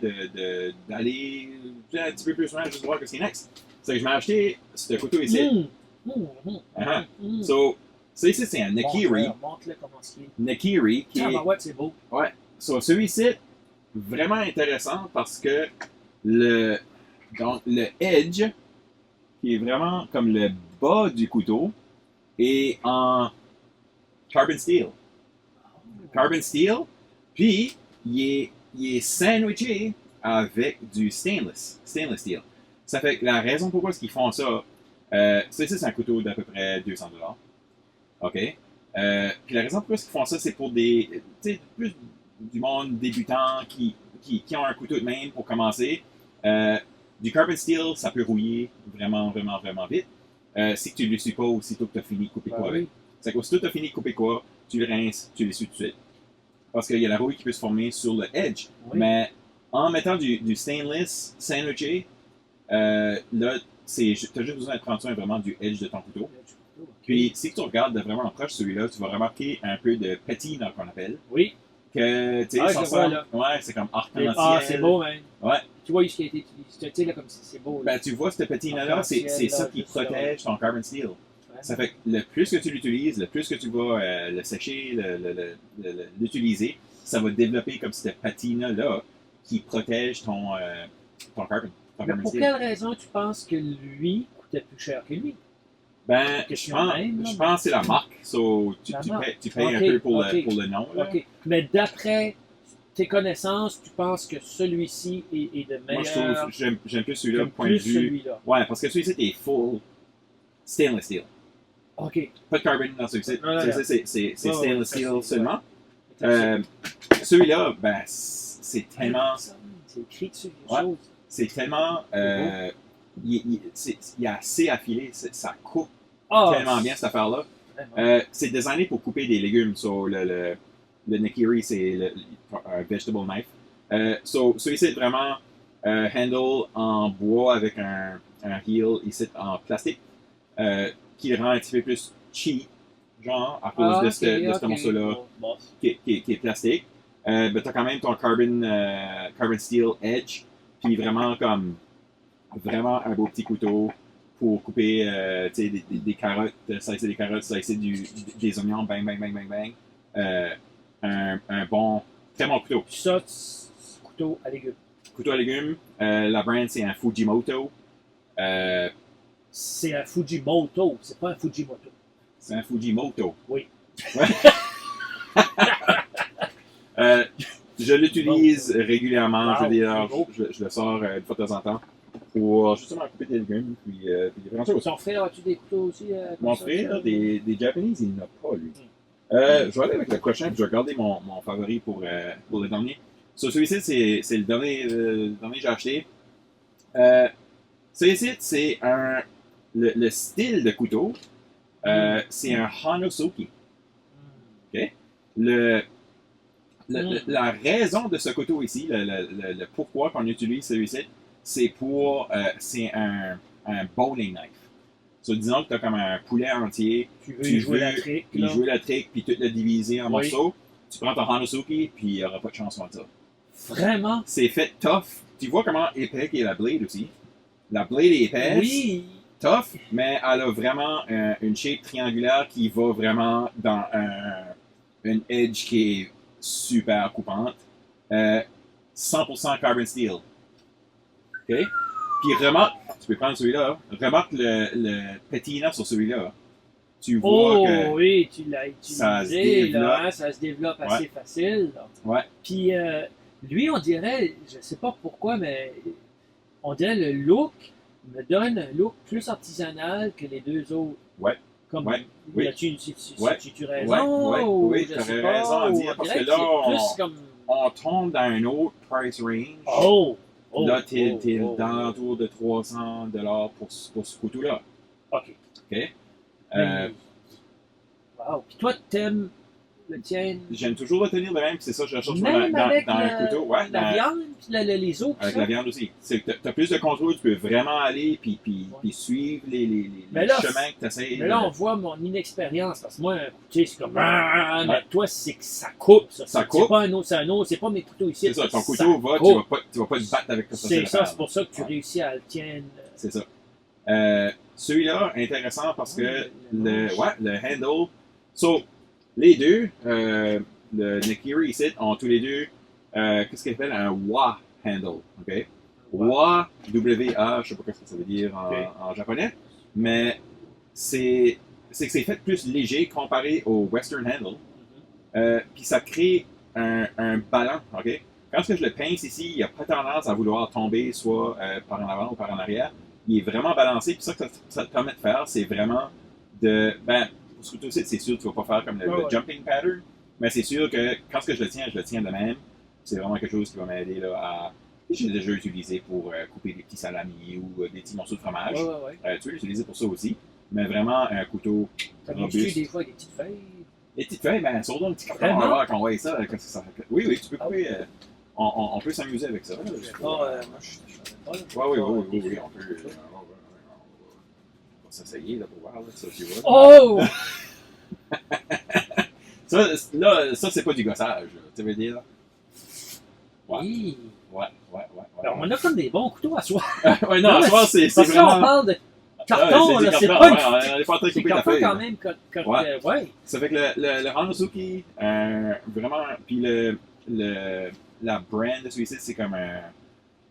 d'aller un petit peu plus loin, juste voir ce qui est next. C'est que je m'ai acheté ce couteau ici. Mm. So, ça ici, c'est un Nekiri. Montre-le comment c'est. Nekiri, qui est. Ah, ouais, c'est beau. Ouais. So, celui-ci, vraiment intéressant parce que donc, le edge, qui est vraiment comme le bas du couteau, est en carbon steel. Carbon steel, puis il est sandwiché avec du stainless steel. Ça fait que la raison pourquoi ils font ça, c'est un couteau d'à peu près 200$. OK? Puis la raison pourquoi ils font ça, c'est pour plus du monde débutant qui ont un couteau de même pour commencer. Du carbon steel, ça peut rouiller vraiment, vraiment, vraiment vite. Si tu ne le suis pas aussitôt que tu as fini de couper quoi avec. C'est qu'aussitôt que tu as fini de couper quoi, tu le rinces, tu l'essuies tout de suite. Parce qu'il y a la rouille qui peut se former sur le edge. Oui. Mais en mettant du stainless sandwiché, là, tu as juste besoin de prendre soin vraiment du edge de ton couteau. Puis, si tu regardes de vraiment proche celui-là, tu vas remarquer un peu de patina qu'on appelle. Oui. Que, tu sais, Ah, ça je vois, ressemble- là. ouais, c'est comme arc-en-ciel. Ah, c'est beau, man. Ouais. Tu vois ce qui a été utilisé. Tu sais, là, comme c'est beau. Là. Ben, tu vois, cette patina-là, Arc-en-ciel, c'est ça là, qui juste là. protège ton carbon steel. Ouais. Ça fait que le plus que tu l'utilises, le plus que tu vas le sécher, l'utiliser, ça va développer comme cette patina-là qui protège ton carbon. Ton Mais carbon pour steel. quelle raison tu penses que lui coûtait plus cher que lui? Ben, Que je suis je pense, même, là, je pense que c'est la marque. So, La marque. tu payes Ok, un peu pour, ok. pour le nom. Là. OK. Mais d'après tes connaissances, tu penses que celui-ci est de Moi, je meilleur. trouve, j'aime plus celui-là, J'aime point de plus vue. celui-là. Ouais, parce que celui-ci est full stainless steel. OK. Pas de carbone dans celui-ci. Ouais, ouais. Celui-ci, c'est Ouais, ouais, stainless ça, steel c'est- seulement. ouais. Celui-là, ben, c'est tellement. C'est écrit dessus, des Ouais. choses. C'est tellement. Il y a assez affilé. Ça coupe Ah, tellement bien, cette affaire-là. vraiment. C'est designé pour couper des légumes. So, le Nekiri, c'est un vegetable knife. Celui-ci est vraiment handle en bois avec un heel ici en plastique qui le rend un petit peu plus cheap, genre, à cause de ce morceau-là Bon. qui est plastique. Ben, tu as quand même ton carbon steel edge, puis vraiment vraiment un beau petit couteau pour couper des carottes, slicer des carottes, slicer des oignons, bang, bang, bang, bang, bang. Un bon, très bon couteau. Puis ça, couteau à légumes. Couteau à légumes, la brand c'est un Fujimoto. C'est un Fujimoto, c'est pas un Fujimoto. C'est un Fujimoto. Oui. Ouais. Je l'utilise régulièrement, je veux dire, je le sors une fois de temps en temps pour justement couper des légumes puis différentes choses. Ton frère, as-tu des couteaux aussi? Mon frère, des Japanese, il n'en a pas, lui. Je vais aller avec le prochain, puis je vais regarder mon favori pour le dernier. So, celui-ci, c'est le dernier que j'ai acheté. Celui-ci, c'est le style de couteau, c'est un Hanasoki. OK? La raison de ce couteau ici, le pourquoi qu'on utilise celui-ci, c'est c'est un boning knife. So, disons que tu as comme un poulet entier, Tu veux jouer la trick, puis là. jouer la trick, puis tout le diviser en Oui. morceaux. Tu prends ton Hanasoki, puis il n'y aura pas de chance contre ça. Vraiment? C'est fait tough. Tu vois comment épais est la blade aussi. La blade est épaisse, Oui. tough, mais elle a vraiment une shape triangulaire qui va vraiment dans une edge qui est super coupante. 100% carbon steel. OK? Puis remarque, tu peux prendre celui-là, remarque le patina sur celui-là. Tu vois Oh que oui, tu l'as ça se utilisé, là, développe. hein, ça se développe assez facile. Là. Ouais. Puis lui, on dirait, je sais pas pourquoi, mais on dirait le look me donne un look plus artisanal que les deux autres. Ouais. Comme, Ouais. Oui. tu raison? Ouais. ou Oui, je t'aurais sais pas, raison à ou dire, on parce dirait que là, c'est plus comme... on tombe dans un autre price range. Oh! Là, t'es dans l'entour de 300$ pour ce couteau-là. OK. OK? Wow. Puis toi, t'aimes le tien... J'aime toujours le tenir de même, puis c'est ça que je cherche Même avec dans un couteau. Ouais, la viande, puis les os, avec ça? la viande aussi. Tu as plus de contrôle, tu peux vraiment aller puis suivre les Mais là, chemins que tu essaies. Mais là, on voit mon inexpérience, parce que moi, un couteau, c'est comme... Mais toi, c'est que ça coupe, ça. Ça coupe. C'est pas un autre, c'est pas mes couteaux ici. C'est ça, ton ça couteau va, coupe. tu vas pas te battre avec ça. C'est ça, c'est pour ça que tu réussis à le tenir. C'est ça. Celui-là, intéressant parce que le handle. So, les deux, le Nekiri ici, ont tous les deux, qu'est-ce qu'il appelle un WA handle. OK? WA, W-A, je sais pas ce que ça veut dire en japonais, mais c'est que c'est fait plus léger comparé au Western handle. Puis ça crée un ballon. OK? Quand je le pince ici, il n'y a pas tendance à vouloir tomber soit par en avant ou par en arrière. Il est vraiment balancé. Puis ça que ça te permet de faire, c'est vraiment pour ce couteau-ci, c'est sûr que tu ne vas pas faire comme le jumping pattern, mais c'est sûr que quand je le tiens de même. C'est vraiment quelque chose qui va m'aider là, à. J'ai déjà utilisé pour couper des petits salamis ou des petits morceaux de fromage. Tu peux l'utiliser pour ça aussi. Mais vraiment un couteau robuste. Des fois avec des petites feuilles. Les petites feuilles, ben, sur un petit carton, on va voir qu'on voit ça. Oui, tu peux couper. On peut s'amuser avec ça. Moi, je Oui, on peut. On va s'essayer là, pour voir là, ça, tu vois. Oh! ça, c'est pas du gossage, là, tu veux dire? Ouais. Alors, on a comme des bons couteaux à soi. Ouais, non, à soi, c'est parce vraiment. Parce qu'on parle de carton, là, c'est pas on est pas en train de couper la feuille. quand même. Ouais. Ça fait que le Hanasoki, vraiment, puis la brand de celui-ci, c'est comme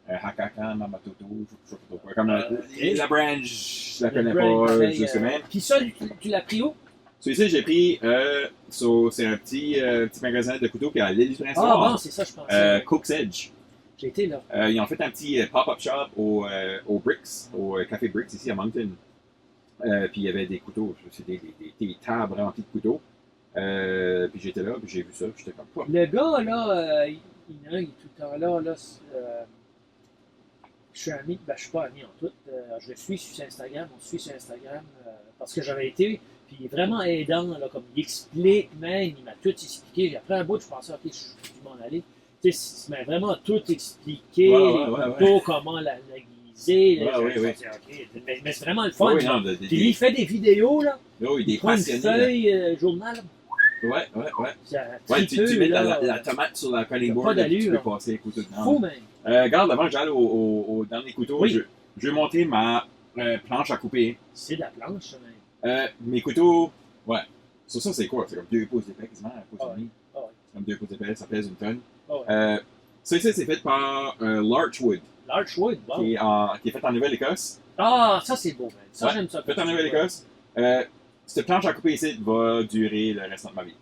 Hakaka, Mamatoto, je sais pas trop quoi. Comme ok. la brand, je la Le connais brand, pas pareil, justement. Puis ça, tu l'as pris où? Celui-ci, j'ai pris, c'est un petit magasin de couteaux qui est à l'île du Ah, Prince-Édouard. bon, c'est ça, je pensais. Cook's Edge. J'ai été là. Ils ont fait un petit pop-up shop au Bricks, au Café Bricks ici à Moncton. Puis il y avait des couteaux, c'était des tables remplies de couteaux. Puis j'étais là, puis j'ai vu ça, puis j'étais comme quoi. Le gars, là, il y en a un, il est tout le temps là, je suis ami, ben je suis pas ami en tout, je le suis sur Instagram, on se suit sur Instagram, parce que j'avais été, puis il est vraiment aidant, là, comme il explique, même, il m'a tout expliqué, après un bout, je pensais, ok, je suis dû m'en aller, tu sais, il m'a vraiment tout expliqué, Ouais. les couteaux, comment l'aiguiser, là, Ouais, je ouais. me suis dit, ok, mais c'est vraiment le fun, Oui, là. non, Puis lui, il fait des vidéos, là, il il est prend une passionné. Là. feuille, journal, Ouais. c'est Ouais, tu mets là, la tomate sur la cutting pas board, et tu d'allure, peux passer les couteaux dedans. fou, même. Regarde, avant que j'aille au dernier couteau, Oui. je vais monter ma planche à couper. C'est de la planche, ça, même. Mes couteaux, ouais. Sur ça, c'est quoi? C'est comme 2 pouces d'épais, quasiment, 1 pouce Ah et demi. Ah ouais. C'est comme 2 pouces d'épais, ça pèse une tonne. Ah ouais. Ça ici, c'est fait par Larchwood, Larchwood, bon. qui est fait en Nouvelle-Écosse. Ah, ça c'est beau, man. Ça Ouais, j'aime ça. Fait en Nouvelle-Écosse. Cette planche à couper ici va durer le restant de ma vie.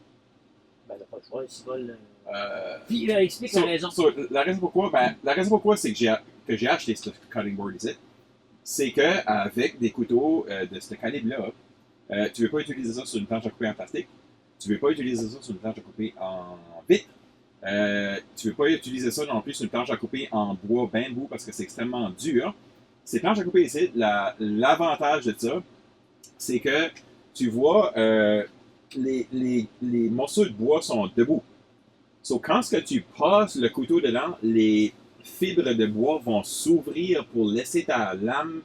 Ben, t'as pas le choix, c'est vol. Euh, Puis explique la raison. La raison pourquoi, c'est que j'ai acheté ce cutting board ici, c'est qu'avec des couteaux de ce calibre-là, tu ne veux pas utiliser ça sur une planche à couper en plastique, tu ne veux pas utiliser ça sur une planche à couper en vitre, tu ne veux pas utiliser ça non plus sur une planche à couper en bois bambou parce que c'est extrêmement dur. Ces planches à couper ici, l'avantage de ça, c'est que tu vois, les morceaux de bois sont debout. So, quand ce que tu passes le couteau dedans, les fibres de bois vont s'ouvrir pour laisser ta lame,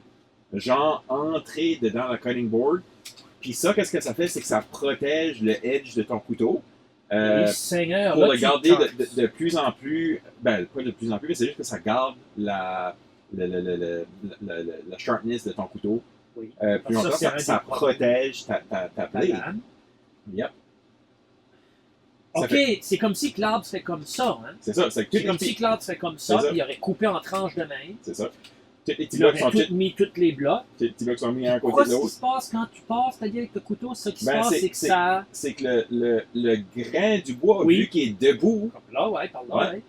genre, entrer dedans la cutting board. Puis ça, qu'est-ce que ça fait? C'est que ça protège le edge de ton couteau. Les seigneurs, Pour là, le tu garder chances. de plus en plus, ben, pas de plus en plus, mais c'est juste que ça garde la sharpness de ton couteau Oui. plus Ça, longtemps. c'est un Ça des problèmes. protège ta La blade. lame. Yep. Ça Ok, fait- c'est comme si Claude serait comme ça, hein. C'est ça. C'est C'est comme si Claude serait comme ça, C'est ça. puis il aurait coupé en tranches de main. C'est ça. Tous les petits Il blocs aurait sont tout mis toutes les blocs. mis un côté Pourquoi de ce qui l'autre. se passe quand tu passes, c'est-à-dire avec le couteau, ce qui se Ben, passe, c'est que ça. C'est que le grain du bois, Oui. vu qu'il est debout, Comme là, ouais, par là, Ouais. ouais.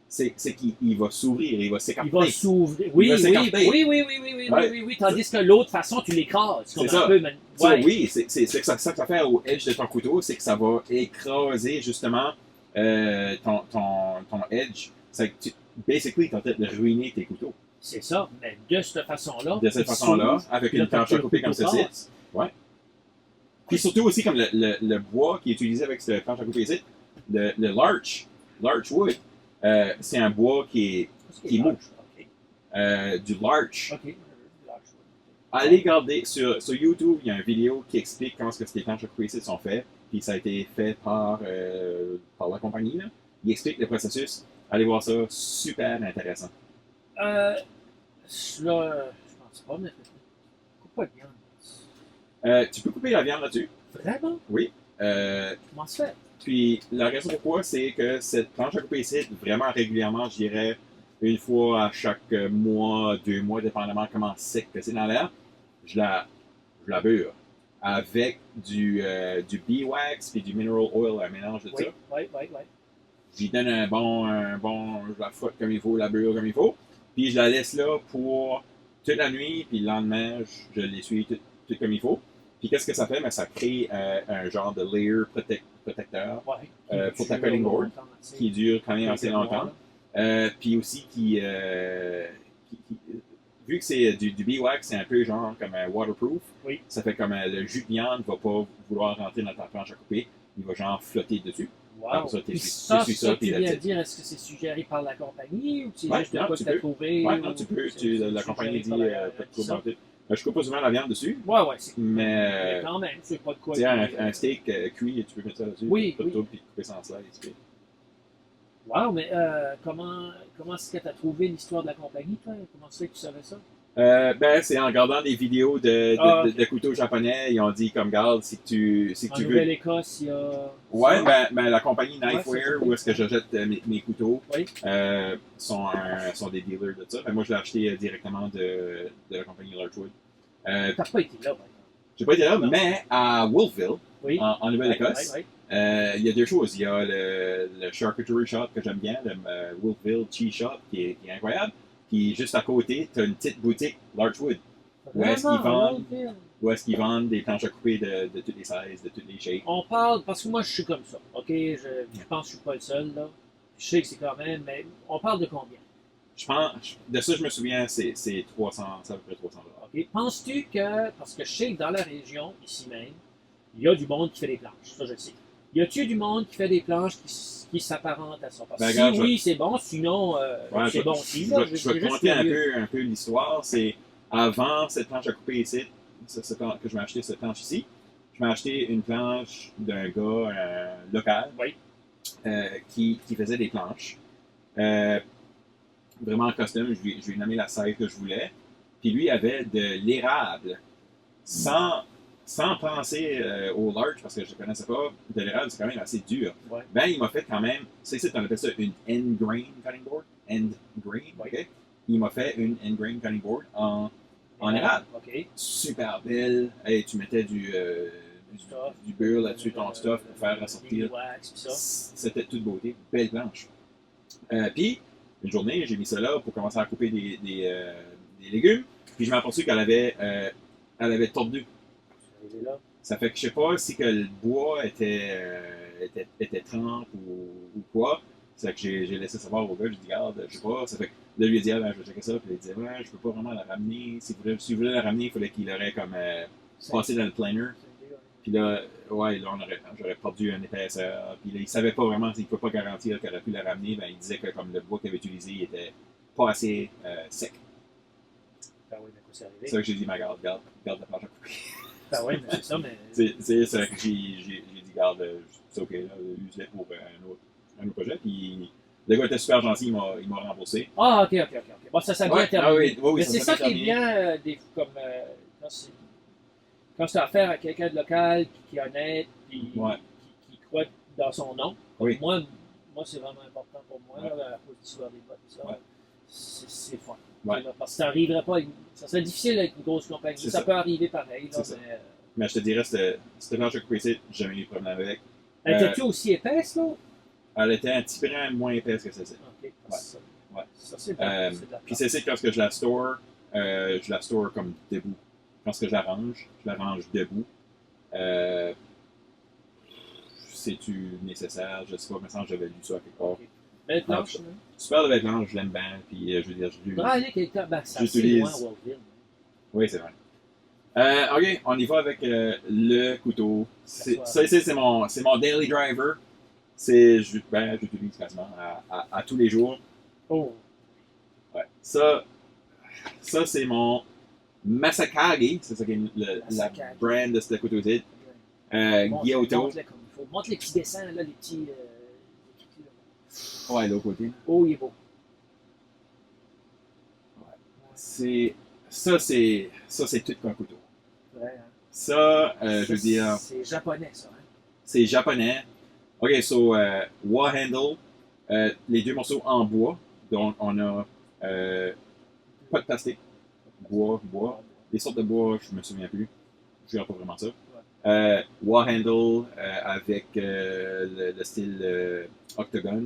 c'est qu'il va s'ouvrir, il va Il s'écarter. va s'ouvrir. Oui, va oui, s'écarter. oui. Ouais. Tandis que l'autre façon, tu l'écrases. Comme C'est un ça. peu, man. Ça, Ouais. oui, c'est que ça fait au edge de ton couteau, c'est que ça va écraser justement ton edge. C'est que basically, tu es en train de ruiner tes couteaux. C'est ça. Mais de cette façon-là. De cette il façon-là, s'ouvre, avec puis là, une planche quand à le couper comme couteau ceci. passe. Puis surtout aussi, comme le bois qui est utilisé avec cette planche à couper ici, le larchwood, c'est un bois qui est mou. Ok. Du larch. Ok. Allez regarder sur YouTube, il y a une vidéo qui explique comment est-ce que ces planches à couper ici sont faites. Puis ça a été fait par la compagnie. Là. Il explique le processus. Allez voir ça, super intéressant. Là, je pense pas, mais. Coupe pas de viande. Tu peux couper la viande là-dessus. Vraiment? Oui. Comment ça fait? Puis la raison pourquoi, c'est que cette planche à couper ici, vraiment régulièrement, je dirais une fois à chaque mois, 2 mois, dépendamment comment sec que c'est dans l'air, je la beurre avec du beeswax et du mineral oil, un mélange de Oui, ça. oui. J'y donne un bon, je la frotte comme il faut, la beurre comme il faut, puis je la laisse là pour toute la nuit, puis le lendemain, je l'essuie tout comme il faut. Puis qu'est-ce que ça fait? Mais ça crée un genre de layer protecteur Ouais. pour ta cutting board, qui dure quand même assez longtemps. Puis aussi vu que c'est du beeswax, c'est un peu genre comme un waterproof. Oui. Ça fait comme le jus de viande ne va pas vouloir rentrer dans ta planche à couper. Il va genre flotter dessus. Wow. Ça, Puis t'essuies ça, ça, puis tu la viens de petite. dire, est-ce que c'est suggéré par la compagnie ou c'est Ouais, juste de non, quoi tu que tu as peux. trouvé? Ouais, non, ou tu peux. c'est La compagnie dit suggéré par pas de ça? coupe dans tout. Je coupe pas souvent la viande dessus, Ouais, c'est mais quand même, c'est pas de quoi. tu sais, un steak cuit, tu peux mettre ça dessus. Oui, pas de oui. trouble, puis couper sans slice. Puis... Wow, mais comment est-ce que tu as trouvé l'histoire de la compagnie, toi? Comment c'est que tu savais ça? Ben, c'est en regardant des vidéos de couteaux japonais, ils ont dit comme garde, si tu En veux. Nouvelle-Écosse, il y a. Ouais, ça. ben, la compagnie Ouais, Knifeware, c'est ça. où est-ce que j'achète mes couteaux, Oui. sont des dealers de ça. Ben, moi, je l'ai acheté directement de la compagnie Larchwood. T'as pas été là, par exemple. J'ai pas été là, Non. mais à Wolfville, Oui. en Nouvelle-Écosse, Oui. il y a deux choses. Il y a le Charcuterie Shop que j'aime bien, le Wolfville Cheese Shop, qui est incroyable. Puis juste à côté, tu as une petite boutique Larchwood. Où est-ce qu'ils vendent, Wolfville. où est-ce qu'ils vendent des planches à couper de toutes les sizes, de toutes les shapes. On parle, parce que moi je suis comme ça, ok? Je pense que je suis pas le seul, là. Je sais que c'est quand même, mais on parle de combien? Je pense, de ça, je me souviens, c'est 300, c'est à peu près 300 $. Ok? Penses-tu que, parce que je sais que dans la région, ici même, il y a du monde qui fait des planches, ça je le sais. Y a-tu du monde qui fait des planches qui s'apparentent à ça? Parce que Ben, si regarde, oui, c'est bon, sinon, Ouais, c'est bon aussi. Là. je vais te conter un peu l'histoire. C'est avant cette planche à couper ici, que je m'ai acheté cette planche ici, je m'ai acheté une planche d'un gars local Oui. qui faisait des planches. Vraiment en costume, je lui ai nommé la size que je voulais. Puis lui avait de l'érable. Sans penser au large, parce que je ne connaissais pas, de l'érable, c'est quand même assez dur. Ouais. Ben, il m'a fait quand même, c'est ça, on appelle ça une end grain cutting board. End grain, ok? Il m'a fait une end grain cutting board en érable. Ok. Super belle. Hey, tu mettais du beurre là-dessus, ton stuff, pour faire ressortir. Wax, pis ça. C'était toute beauté. Belle planche. Puis, une journée, j'ai mis ça là pour commencer à couper des légumes. Puis, je m'ai aperçu qu'elle avait tordu. Là. Ça fait que je sais pas si que le bois était trempe ou quoi. C'est que j'ai laissé savoir au gars, j'ai dit, regarde, je sais pas. Ça fait que là, lui a dit, ah, ben, je vais checker ça. Puis il disait, ouais, je peux pas vraiment la ramener. Si vous voulez la ramener, il fallait qu'il aurait comme passé dans le planer. Puis là, ouais, là, j'aurais perdu une épaisseur. Puis là, il savait pas vraiment, il ne peut pas garantir qu'il aurait pu la ramener. Ben, il disait que comme le bois qu'il avait utilisé, il était pas assez sec. Ben oui, mais quoi, c'est arrivé. C'est ça que j'ai dit, mais garde la planche à couper. Ben oui, mais c'est ça, mais. C'est ça que j'ai dit, garde, c'est ok, use-les pour un autre projet. Puis le gars était super gentil, il m'a remboursé. Ah, ok. Bon, ça a bien terminé. Oui, mais ça c'est s'est ça qui est terminé. bien, quand c'est affaire à quelqu'un de local qui est honnête, puis Ouais. qui croit dans son nom. Oui. Moi, c'est vraiment important pour moi, Ouais. là, à cause de l'histoire des bottes, ça. Ouais. C'est fun. Ouais. Parce que ça arriverait pas, ça serait difficile avec une grosse compagnie. C'est Ça ça. peut arriver pareil, là, C'est ça. mais. Mais je te dirais, cette planche à couper ici, j'ai jamais eu de problème avec. Étais-tu aussi épaisse, là? Elle était un petit peu moins épaisse que celle-ci. Ok, Ouais. ça c'est bon. C'est de la Puis celle-ci, quand je la store, comme debout. Quand je la range debout. C'est-tu nécessaire? Je sais pas, mais j'avais lu ça quelque part. Ok. Belle planche, là. Super de belle je l'aime bien. Puis je veux dire, Faudrait aller quelque part. Ben, c'est assez J'utilise. loin, Wolfville. Oui, c'est vrai. Ok, on y va avec le couteau. D'accord. Ça ici, c'est mon daily driver. J'utilise quasiment à tous les jours. Oh. Ouais. Ça c'est mon Masakage. C'est ça qui est la Masakage. brand de ce couteau-ci. Gyoto. Montre-le comme il faut. Montre les petits dessins, là, les petits. Ouais, l'autre côté. Oh, il est beau. C'est tout qu'un couteau. Ouais, hein. Ça, je veux dire, C'est japonais, ça. Hein? c'est japonais. Ok, so, Wa Handle, les deux morceaux en bois. Donc, on a pas de plastique. Bois. Les sortes de bois, je me souviens plus. Je ne pas vraiment ça. Wa Handle avec le style Octagon.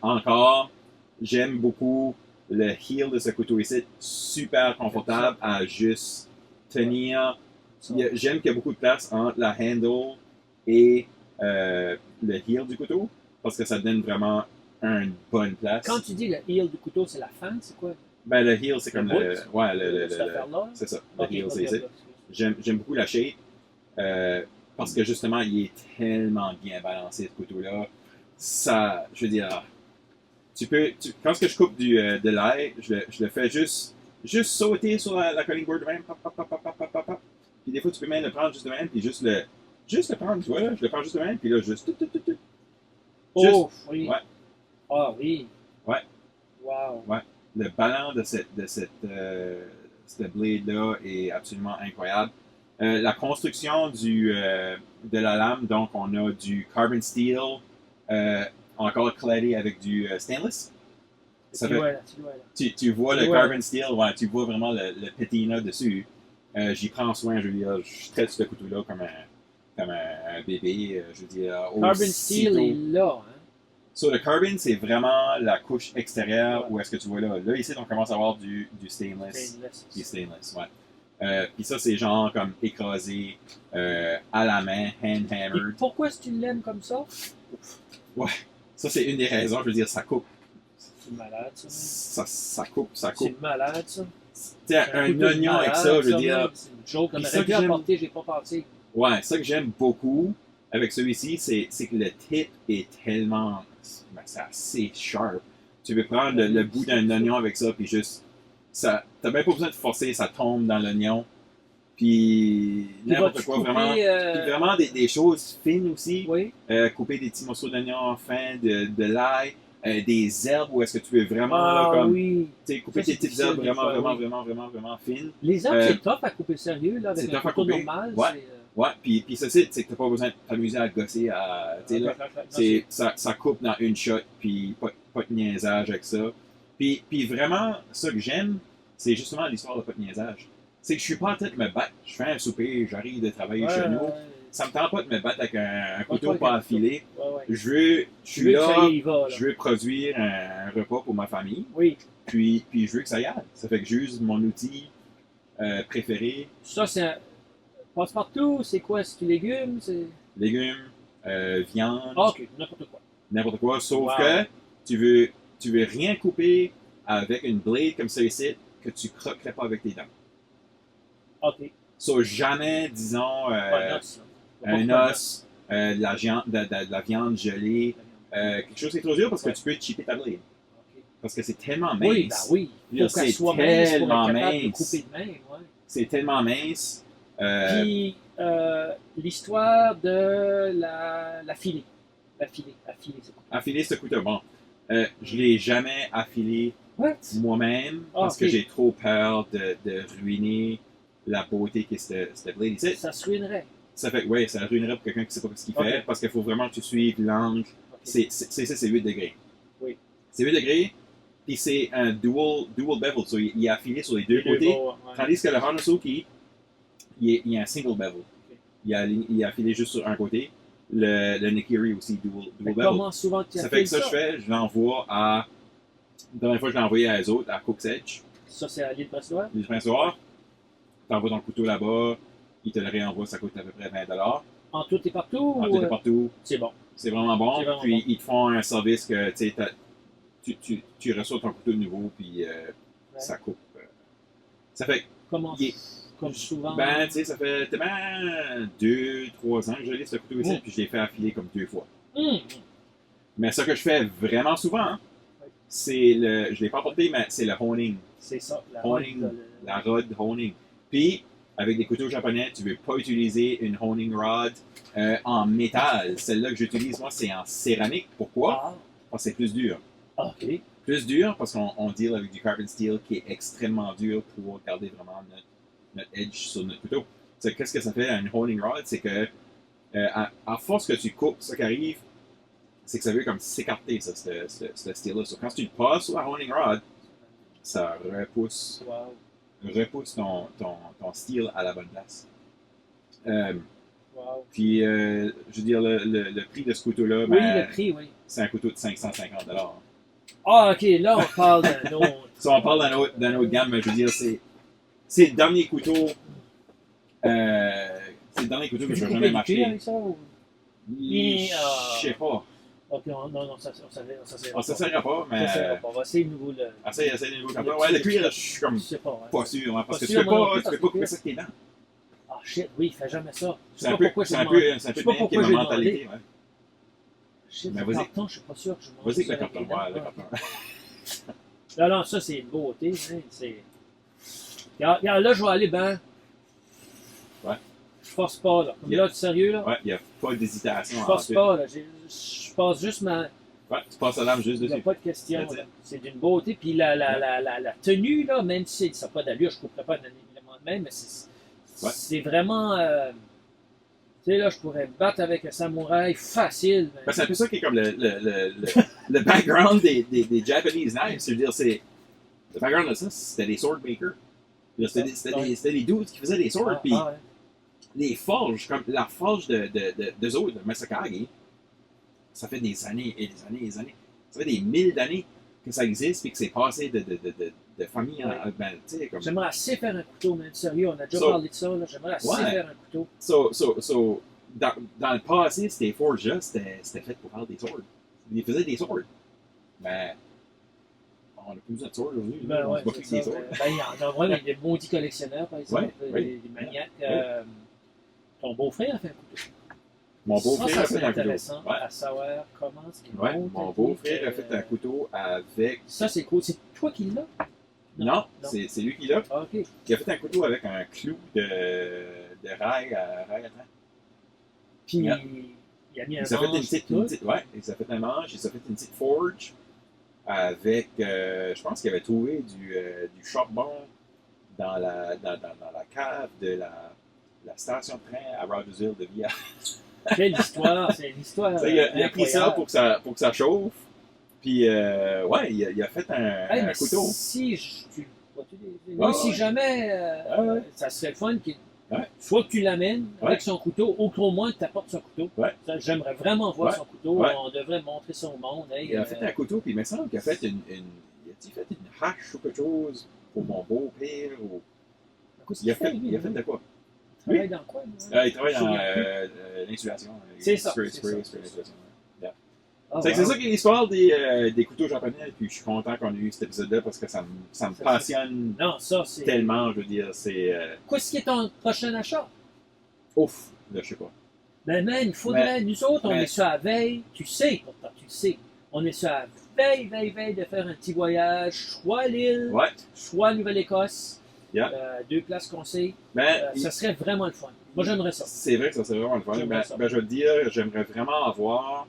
Encore, j'aime beaucoup le heel de ce couteau ici. Super confortable à juste tenir. J'aime qu'il y a beaucoup de place entre la handle et le heel du couteau parce que ça donne vraiment une bonne place. Quand tu dis le heel du couteau, c'est la fin, c'est quoi? Ben, le heel, c'est comme Le le. bout? Ouais, Cette affaire-là? c'est ça. Ok, Le heel, c'est ok, ici. ok. J'aime beaucoup la shape parce que justement, il est tellement bien balancé ce couteau-là. Ça, je veux dire, quand je coupe de l'ail, je le fais juste sauter sur la cutting board de même, pop, pop, pop, pop, pop, pop, pop. Puis des fois, tu peux même le prendre juste de même, puis juste le prendre, tu vois, là, je le prends juste de même, puis là, juste tout. Oh, oui. Ouais. Ah, oui. Ouais. Wow. Ouais. le ballon de cette blade-là est absolument incroyable. La construction de la lame, donc on a du carbon steel, encore claddé avec du stainless. Ça fait, tu vois le carbon steel, ouais, tu vois vraiment le patina dessus. J'y prends soin, je veux dire, je traite ce couteau-là comme un bébé, je veux dire. Carbon steel est là, hein? So, le carbon, c'est vraiment la couche extérieure où est-ce que tu vois là. Là, ici, on commence à avoir du stainless. Du stainless, ouais. Puis ça, c'est genre comme écrasé à la main, hand-hammered. Pourquoi est-ce que tu l'aimes comme ça? Ouais, ça, c'est une des raisons, je veux dire, ça coupe. C'est malade, ça. Ça coupe. C'est malade, ça. Tiens, un oignon avec ça, je veux dire. C'est une joke. On aurait pu apporter, j'ai pas pensé. Ouais, ça que j'aime beaucoup avec celui-ci, c'est que le tip est tellement. Ben, c'est assez sharp. Tu peux prendre le bout d'un oignon avec ça, puis juste. T'as même pas besoin de forcer, ça tombe dans l'oignon. Puis n'importe quoi, vraiment. Puis vraiment des choses fines aussi. Oui. Couper des petits morceaux d'oignon fins, de l'ail. Des herbes où est-ce que tu veux vraiment là, comme couper tes petites herbes vraiment fines. Les herbes, c'est top à couper sérieux, là, avec un couteau normal. Ouais, puis ça, c'est que t'as pas besoin de t'amuser à gosser. Ça coupe dans une shot, puis pas de niaisage avec ça. Puis vraiment, ça que j'aime, c'est justement l'histoire de pas de niaisage. C'est que je suis pas en train de me battre. Je fais un souper, j'arrive de travailler chez nous. Ça me tente pas de me battre avec un couteau pas affilé. Je veux produire un repas pour ma famille. Oui. Puis je veux que ça y aille. Ça fait que j'use mon outil préféré. Ça, c'est un passe-partout. C'est quoi? C'est du légumes? Légumes, viande. Ah, ok, n'importe quoi. N'importe quoi. Sauf que tu veux rien couper avec une blade comme ça ici que tu croquerais pas avec tes dents. Ok. So, jamais, disons, un os, de la viande gelée, quelque chose qui est trop dur parce que tu peux chipper ta blade. Okay. Parce que c'est tellement mince. Oui, ben oui. C'est tellement mince. Ouais. C'est tellement mince. Puis, l'histoire de la filée. Affiler ce couteau. Bon, je l'ai jamais affilé moi-même parce que j'ai trop peur de ruiner la beauté que cette blade ici. Ça se ruinerait. Ça fait que, ça ruinerait pour quelqu'un qui ne sait pas ce qu'il fait, parce qu'il faut vraiment que tu suives l'angle. C'est 8 degrés. Oui. C'est 8 degrés, puis c'est un dual bevel, so il est affilé sur les deux côtés, tandis que le Hanazuki, il y a un single bevel. Okay. Il est affilé juste sur un côté. Le Nikiri aussi, dual bevel. Comment souvent tu ça fait que ça, je l'envoie à... La dernière fois, je l'ai envoyé à eux autres, à Cook's Edge. Ça, c'est à l'île Prince-Édouard? L'île Prince-Édouard. Tu envoies ton couteau là-bas, il te le réenvoie, ça coûte à peu près 20$. En tout et partout? En tout et partout. C'est bon. C'est vraiment bon. Puis ils te font un service que tu reçois ton couteau de nouveau, puis ça coupe. Ça fait. Comme souvent? Ben, tu sais, ça fait tellement 2-3 ans que je l'ai ce couteau ici, puis je l'ai fait affiler comme 2 fois. Mais ce que je fais vraiment souvent, c'est le. Je ne l'ai pas apporté, mais c'est le honing. C'est ça, la rod honing. Puis, avec des couteaux japonais, tu ne veux pas utiliser une honing rod en métal. Celle-là que j'utilise, moi, c'est en céramique. Pourquoi? Parce que c'est plus dur. OK. Plus dur parce qu'on deal avec du carbon steel qui est extrêmement dur pour garder vraiment notre edge sur notre couteau. Qu'est-ce que ça fait une honing rod? C'est que, à force que tu coupes, ce qui arrive, c'est que ça veut comme s'écarter, ça, ce steel-là. Quand tu le passes sur la honing rod, ça repousse. Repousse ton style à la bonne place. Puis, je veux dire, le prix de ce couteau-là, le prix, c'est un couteau de 550$. Ah, ok, là, on parle d'un autre. Si on parle d'un autre gamme, je veux dire, c'est le dernier couteau. C'est le dernier couteau que je vais jamais m'acheter. Avec ça, ou... Je sais pas. Ok, non, ça ça sert pas, mais. Ça sert pas. On va essayer de nouveau le. Essaye de nouveau comme ouais, le cuir, je suis comme. Pas sûr, hein, parce que tu peux pas couper ça avec tes dents. Ah shit, oui, il fait jamais ça. C'est un peu même qui est ma mentalité, ouais. Shit, le carton, je suis pas sûr que je mange. Vas-y avec le carton, ouais, le carton. Non, ça c'est une beauté, hein, c'est. Regarde, là, je vais aller, Ouais. Je force pas, là. Comme là, tu es sérieux, là? Ouais, il n'y a pas d'hésitation. Je force pas, là. Je passe juste Ouais, tu passes la lame juste Il n'y a dessus. pas de question. That's it. là. C'est d'une beauté. Puis la tenue, là, même si ça n'a pas d'allure, je ne couperais pas d'un élément de même, mais c'est vraiment. Tu sais, là, je pourrais me battre avec un samouraï facile. Ben, c'est un peu ça qui est comme le background des Japanese knives. C'est-à-dire, le background de ça, c'était des sword makers. C'était des dudes qui faisaient des swords. Puis ouais. les forges, comme la forge de Zo, de Masakage, ça fait des années et des années et des années. Ça fait des 1000 d'années que ça existe et que c'est passé de famille en. Ben, tu sais, comme. J'aimerais assez faire un couteau, man. Sérieux, on a déjà So- parlé de ça. Là. J'aimerais assez Ouais. faire un couteau. Dans le passé, ces forges-là, c'était fait pour faire des swords. Ils faisaient des swords. Ben, on n'a plus besoin de swords aujourd'hui. Ben on ouais, se bat c'est avec des ça. swords. Ben, il y en a vraiment des maudits collectionneurs, par exemple, Ouais, oui. des maniaques. Oui. Ton beau-frère a fait un couteau. Mon beau-frère ça a fait serait un couteau. intéressant Ouais. à savoir comment est-ce qu'il Ouais, monte mon un beau-frère truc, a fait un couteau avec. Ça, c'est cool. C'est toi qui l'as? Non, Non. c'est lui qui l'a. Ah, ok. Il a fait un couteau avec un clou de rail à temps. Puis, Yeah. il a mis un Il s'est fait une manche petite, tout. ouais, il s'est fait un manche, il s'est fait une petite forge avec, je pense qu'il avait trouvé du charbon dans la cave de la station de train à Rogersville de Via. Quelle histoire, c'est une histoire. Il a pris ça incroyable. pour que ça chauffe. Puis, ouais, il a fait Hey, un mais couteau. Si Ouais, si ouais. jamais, Ouais. ça serait le fun qu'il Ouais. soit que tu l'amènes avec Ouais. son couteau, ou qu'au moins tu apportes son couteau. Ouais. Ça, j'aimerais vraiment voir Ouais. son couteau. Ouais. On devrait montrer ça au monde. Hey, Il a fait un couteau, puis il me semble qu'il a fait il a-t-il fait une hache ou quelque chose pour mon beau-père ou... qu'est-ce Il a qu'il fait, lui, il a lui? fait de quoi? Il travaille dans quoi, lui? Il travaille Je dans me souviens l'insulation. C'est ça, Spray, c'est spray, ça, spray, c'est insulation, ouais. Ah, C'est que wow. c'est ça qui est l'histoire des couteaux japonais, puis je suis content qu'on ait eu cet épisode-là parce que ça me Ça, passionne Non, ça, c'est. tellement, je veux dire, c'est... Qu'est-ce qui est ton prochain achat? ouf, là, je sais pas. Ben, man, il faudrait. Nous autres, on mais- est sur la veille. Tu sais, pourtant, tu le sais. On est sur la veille de faire un petit voyage, soit à l'île, Ouais, soit à Nouvelle-Écosse. Yeah. 2 places qu'on sait. ben, Ça serait vraiment le fun. Moi, j'aimerais ça. c'est vrai que ça serait vraiment le fun. J'aimerais Ben, ça. ben, je vais te dire, j'aimerais vraiment avoir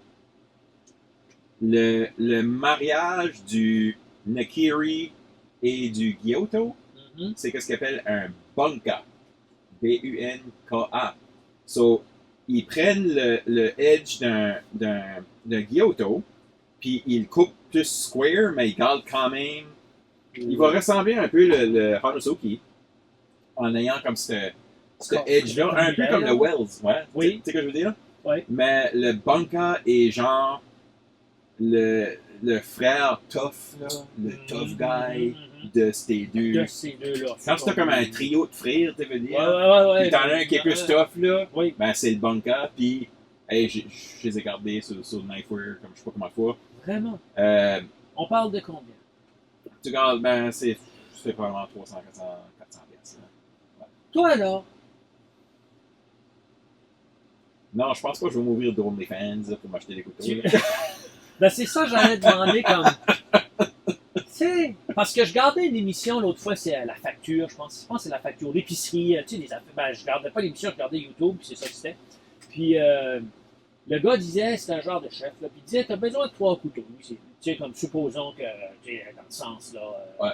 le mariage du Nakiri et du Gyoto. Mhm. C'est ce qu'ils appellent un bunka. B-U-N-K-A. So, ils prennent le edge d'un Gyoto, puis ils le coupent plus square, mais ils gardent quand même. Il va ressembler un peu le Hanasoki, en ayant comme ce edge-là, un peu comme le Wells. Ouais. Oui. Tu sais ce que je veux dire? Oui. Mais le bunka est genre le frère tough, là, le tough guy Mhm. de ces deux. De ces deux-là. Quand c'est comme un trio de frères, tu veux Ouais, dire, ouais. puis t'en as un qui est plus tough, là, Oui. ben c'est le bunka, puis hey, je les ai gardés sur Knifeware, comme je sais pas comment fois. Vraiment. On parle de combien? Tu gardes, ben c'est probablement 300, 400 piastres. Là. Toi, alors? Non, je pense pas que je vais m'ouvrir d'OnlyFans pour m'acheter des couteaux. Tu- là. Ben, c'est ça, j'allais demander comme. Tu sais, parce que je gardais une émission l'autre fois, c'est la facture, je pense que c'est la facture, l'épicerie, tu sais, les affaires. Ben, je gardais pas l'émission, je gardais YouTube, puis c'est ça que c'était. Puis le gars disait, c'est un genre de chef, là, puis il disait, t'as besoin de 3 couteaux. Lui, tu sais, comme supposons que, tu sais, dans le sens, là, Ouais.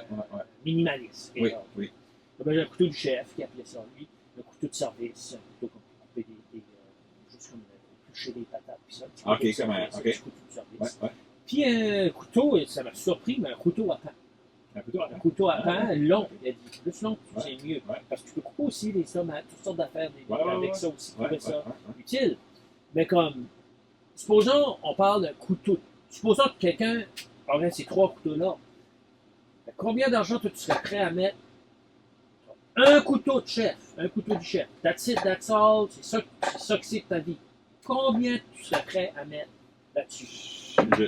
minimaliste. Et Oui, là, oui. t'as besoin d'un couteau du chef, qui appelait ça lui, le couteau de service, un couteau comme pour couper juste comme éplucher des patates, puis ça. Ok, Petit couteau de comme un- service, ok. petit couteau de service. Ouais. Puis un couteau, et ça m'a surpris, mais un couteau à pain. Un couteau, Un couteau à pain long, il a dit. Plus long, Ouais. c'est mieux. Ouais. Parce que tu peux couper aussi les tomates, toutes sortes d'affaires avec Ouais. ça aussi. Ouais, trouver ça ouais. utile. Mais comme, supposons, on parle de couteau. Supposons que quelqu'un aurait ces 3 couteaux-là. Combien d'argent toi, tu serais prêt à mettre? Un couteau de chef, un couteau du chef. That's it, that's all. C'est ça que c'est ta vie. Combien tu serais prêt à mettre là-dessus?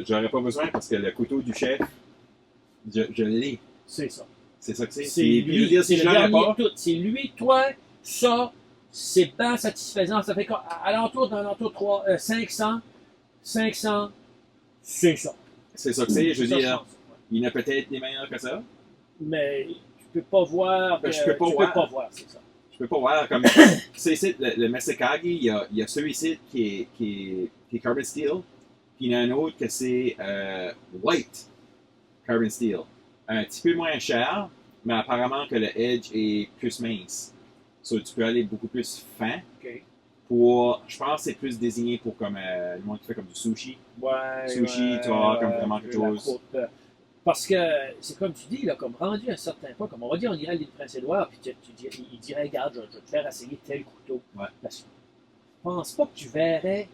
J'aurais pas besoin parce que le couteau du chef, je l'ai. C'est ça. C'est ça que c'est. C'est Puis, je veux lui, dire, c'est si je le l'aurais dernier pas, tout. C'est lui, toi, ça, c'est bien satisfaisant. Ça fait alentour de 500, c'est ça. c'est ça que c'est. Je veux Ça, dire, pense, ouais. il y en a peut-être des meilleurs que ça. Mais tu peux pas voir. Ben, je peux pas tu voir. peux pas voir, c'est ça. Je peux pas voir comme. C'est ici, le Messekagi, il y a celui-ci qui est carbon steel. Puis il y en a un autre que c'est White Carbon Steel. Un petit peu moins cher, mais apparemment que le edge est plus mince. So, tu peux aller beaucoup plus fin. OK. Je pense que c'est plus désigné pour comme le monde qui fait comme du sushi. Ouais. Sushi, tu vois, comme vraiment quelque la chose. courte, parce que c'est comme tu dis, là, comme rendu à un certain point, comme on va dire, on irait à l'île Prince-Édouard, puis il dirait, regarde, je vais te faire essayer tel couteau. Ouais. Parce que je pense pas que tu verrais.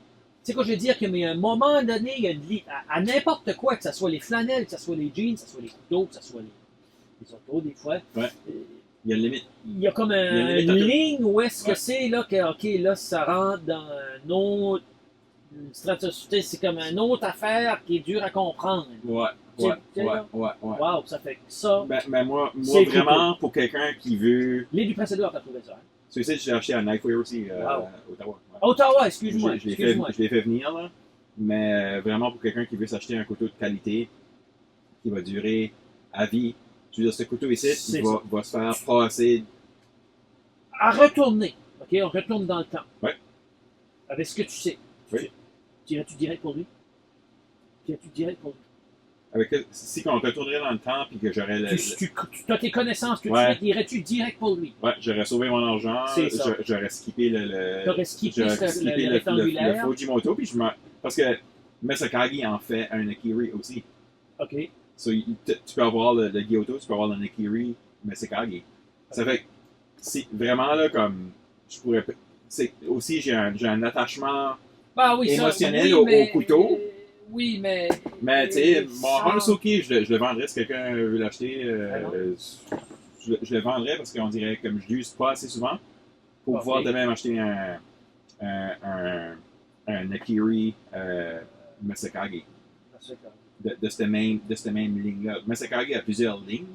Tu sais quoi, je veux dire, mais à un moment donné, il y a une à n'importe quoi, que ce soit les flanelles, que ce soit les jeans, que ce soit les couteaux, que ce soit les autos, des fois. Ouais. Il y a une limite. Il y a comme Il y a une une limite à tout. ligne où est-ce que Ouais. c'est là que, OK, là, ça rentre dans un autre. Une stratosphère, c'est comme une autre affaire qui est dure à comprendre. Ouais, Tu ouais, sais, là? ouais. Wow, ça fait que ça. Ben moi C'est vraiment, pour quelqu'un qui veut. L'île du Prince-Édouard, t'as trouvé ça. Hein? Celui-ci, j'ai acheté à Knifeway aussi, Wow. à Ottawa. Ouais. Ottawa, excuse-moi. Je l'ai Excuse-moi. je l'ai fait venir, là. Mais vraiment, pour quelqu'un qui veut s'acheter un couteau de qualité, qui va durer à vie, je veux dire, ce couteau ici, C'est il va se faire passer. À retourner. OK, on retourne dans le temps. Ouais. Avec ce que tu sais. Oui. Dirais-tu direct pour lui? Dirais-tu direct pour lui? Si on retournerait dans le temps, puis que j'aurais Tu as tes connaissances que Ouais. tu dirais-tu direct pour lui? ouais, j'aurais sauvé mon argent, C'est ça. j'aurais skippé T'aurais skippé le le rectangulaire. Fujimoto, puis parce que Mesakagi en fait un Akiri aussi. OK. So, tu peux avoir le Gyoto, tu peux avoir le Nakiri, Mesakagi. Ça fait que c'est vraiment là comme je pourrais. Aussi j'ai un attachement, Bah oui, émotionnel oui, au mais- couteau. Oui, mais. mais tu sais, mon ça- Hanusuki, je le vendrais si quelqu'un veut l'acheter. Ah non? Je le vendrais parce qu'on dirait comme je l'use pas assez souvent pour Ok. pouvoir de même acheter un Nakiri Mesakagi de cette même ligne-là. Mesakagi a plusieurs lignes.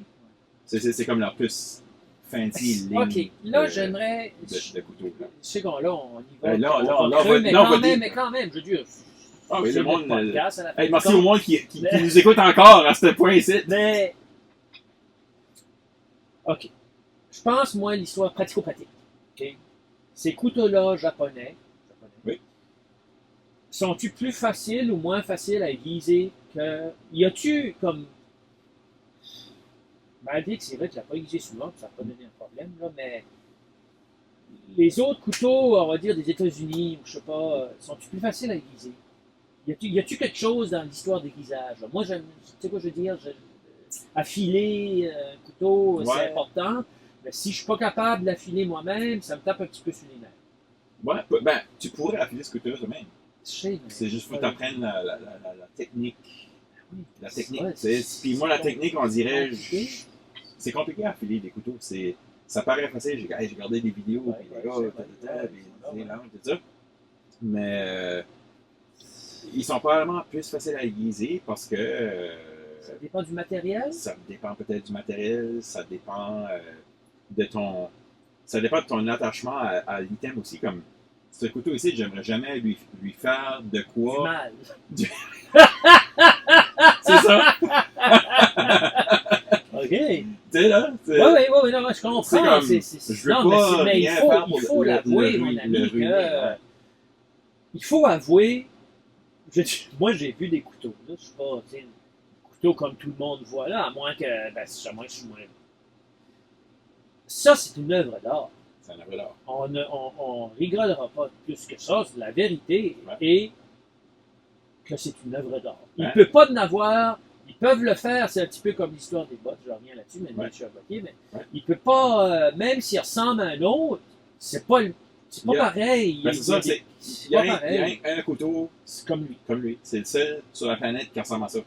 C'est comme leur plus fancy ligne OK, là, de- j'aimerais. de couteau. Là. Je sais qu'on là, on y va. Ben là, on là, va là, creux, on va- mais, là, on quand va même, dire- mais quand même, je veux dire. Ah oui, c'est le monde. notre podcast à la fin Hey, du merci compte. au monde qui nous écoute encore à ce point-ci. Mais. OK. Je pense, moi, l'histoire pratico-pratique. OK? Ces couteaux-là japonais, Oui. sont-ils plus faciles ou moins faciles à aiguiser que. Y a-tu comme. Malgré que c'est vrai que je l'ai pas aiguisé souvent, ça n'a pas donné un problème, là, mais. Les autres couteaux, on va dire, des États-Unis, ou je sais pas, sont-ils plus faciles à aiguiser? Y a-tu quelque chose dans l'histoire d'aiguisage? Là? Moi, j'aime, tu sais quoi je veux dire? Affiler un couteau, c'est Ouais. important. Mais si je suis pas capable d'affiler moi-même, ça me tape un petit peu sur les nerfs. Ouais, ben, tu pourrais affiler ce couteau-là toi-même. Je sais, mais- C'est juste qu'il faut Ouais. t'apprendre la technique. Oui. La technique. Ouais, tu sais. Puis moi, la technique, on dirait. compliqué. C'est compliqué à affiler des couteaux. Ça paraît facile. J'ai regardé des vidéos, Ouais, puis ouais, les gars, c'est puis vrai. les lames, tout ça. Mais ils sont probablement plus faciles à aiguiser parce que Ça dépend du matériel. ça dépend peut-être du matériel, ça dépend de ton. Ça dépend de ton attachement à l'item aussi. Comme ce couteau ici, j'aimerais jamais lui faire de Du quoi. mal. C'est ça! OK. Tu sais, là? Oui, non, je comprends. C'est comme, C'est- je veux non, pas mais rien faire il pour faut l'avouer, le mon ruiner, ami, le ruiner, ouais. il faut avouer, moi j'ai vu des couteaux, là, je sais pas, tu sais, un couteau comme tout le monde voit là, à moins que, à moins que je suis moins. Ça, c'est une œuvre d'art. C'est un œuvre d'art. On rigolera pas plus que ça, c'est la vérité, Ouais. et que c'est une œuvre d'art. Il ne Ouais. peut pas en avoir, ils peuvent le faire, c'est un petit peu comme l'histoire des bottes, je reviens là-dessus, mais Ouais. je suis avocat, mais Ouais. il peut pas, même s'il ressemble à un autre, c'est pas Il y a- pareil. Ben, c'est ça, c'est il y pas a pareil. un couteau C'est comme lui. comme lui. C'est le seul sur la planète qui ressemble à ça.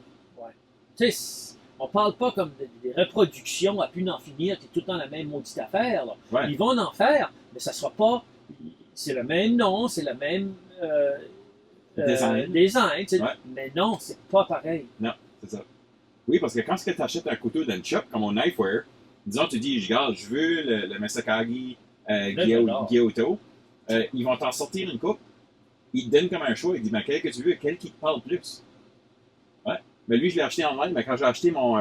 Tu sais, on parle pas comme des reproductions à pu n'en finir, qui est tout le temps la même maudite affaire. Là. Ouais. Ils vont en faire, mais ça sera pas. C'est le même nom, c'est le même Design. design, tu sais. Ouais. Mais non, c'est pas pareil. C'est ça. Oui, parce que quand tu achètes un couteau d'une shop comme au Knifeware, disons, tu dis, regarde, je veux le Mesakagi $9. Gyoto, ils vont t'en sortir une coupe, ils te donnent comme un choix, ils disent, mais quel que tu veux, quel qui te parle plus? Ouais. Mais lui, je l'ai acheté en ligne, mais quand j'ai acheté mon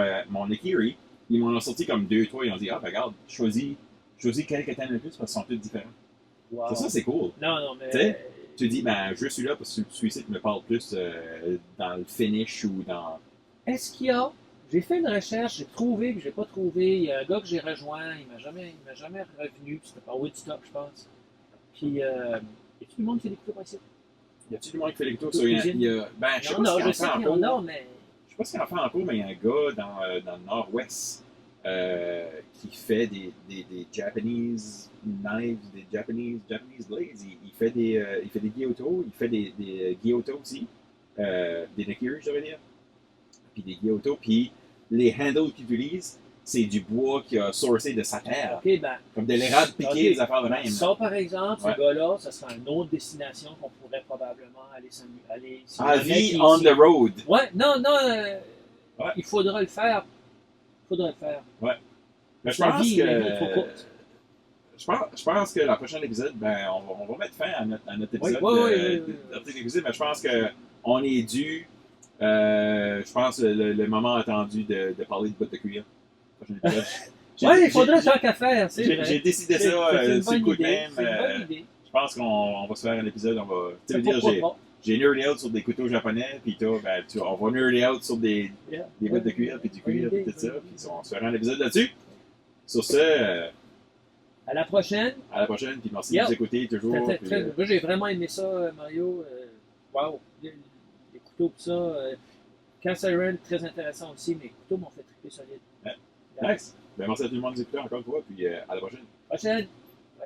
Akiri, ils m'en ont sorti comme 2, 3, ils ont dit, ah, ben, regarde, choisis quel que t'aimes le plus parce qu'ils sont tous différents. Wow. C'est ça, c'est cool. Non, mais. Tu sais, tu dis, ben, je suis là parce que celui-ci me parle plus dans le finish ou dans. Est-ce qu'il y a. J'ai fait une recherche, j'ai trouvé, puis j'ai pas trouvé. Il y a un gars que j'ai rejoint, il m'a jamais revenu, c'était par Woodstock, je pense. Puis, y a-t-il du monde qui fait des couteaux ici? Y a-tu du monde qui fait les couteaux? Couteaux Il cuisine. y a, ben, je sais Il y pas en a, s'il je en sais fait qu'il y en encore. a, mais. Je sais pas s'il en fait encore, mais il y a un gars dans le nord-ouest qui fait des Japanese knives, des Japanese blades. Il fait des gyotto, il fait des gyotto aussi, des nakiri, je veux dire, puis des gyotto, puis les handles qu'il utilise, c'est du bois qu'il a sourcé de sa terre, Ok, ben. comme de l'érable piqué, Ok. des affaires de même. Ça, par exemple, Ouais. ce gars-là, ça serait une autre destination qu'on pourrait probablement aller si Ah, jamais vie qu'il- on si- the road. Ouais, non, Ouais. il faudra le faire. Mais je La pense vie que. est trop courte. Je pense que la prochaine épisode, ben, on va mettre fin à notre épisode. Oui. Notre épisode, mais je pense qu'on est dû. Je pense le moment attendu de parler de bottes de cuir. Prochain épisode. Ouais, il faudrait tant qu'à faire, c'est vrai. J'ai décidé C'est ça une sur le bonne coup de idée. même. C'est une bonne idée. Je pense qu'on va se faire un épisode. On va. Tu veux dire, Pourquoi pas? j'ai nerdé out sur des couteaux japonais, puis toi, ben, on va nerder out sur des Yeah. bottes de cuir, puis du Bonne cuir, idée, puis tout ça. bonne Puis idée. on se fera un épisode là-dessus. Sur ce, À la prochaine. à la prochaine, puis merci Yeah. de nous écouter toujours. Puis, Moi, j'ai vraiment aimé ça, Mario. Wow. Les couteaux, pis ça. Cast Iron, très intéressant aussi, mais les couteaux m'ont fait triper solide. nice. Ben, merci à tout le monde d'écouter encore une fois, puis à la prochaine. Prochaine.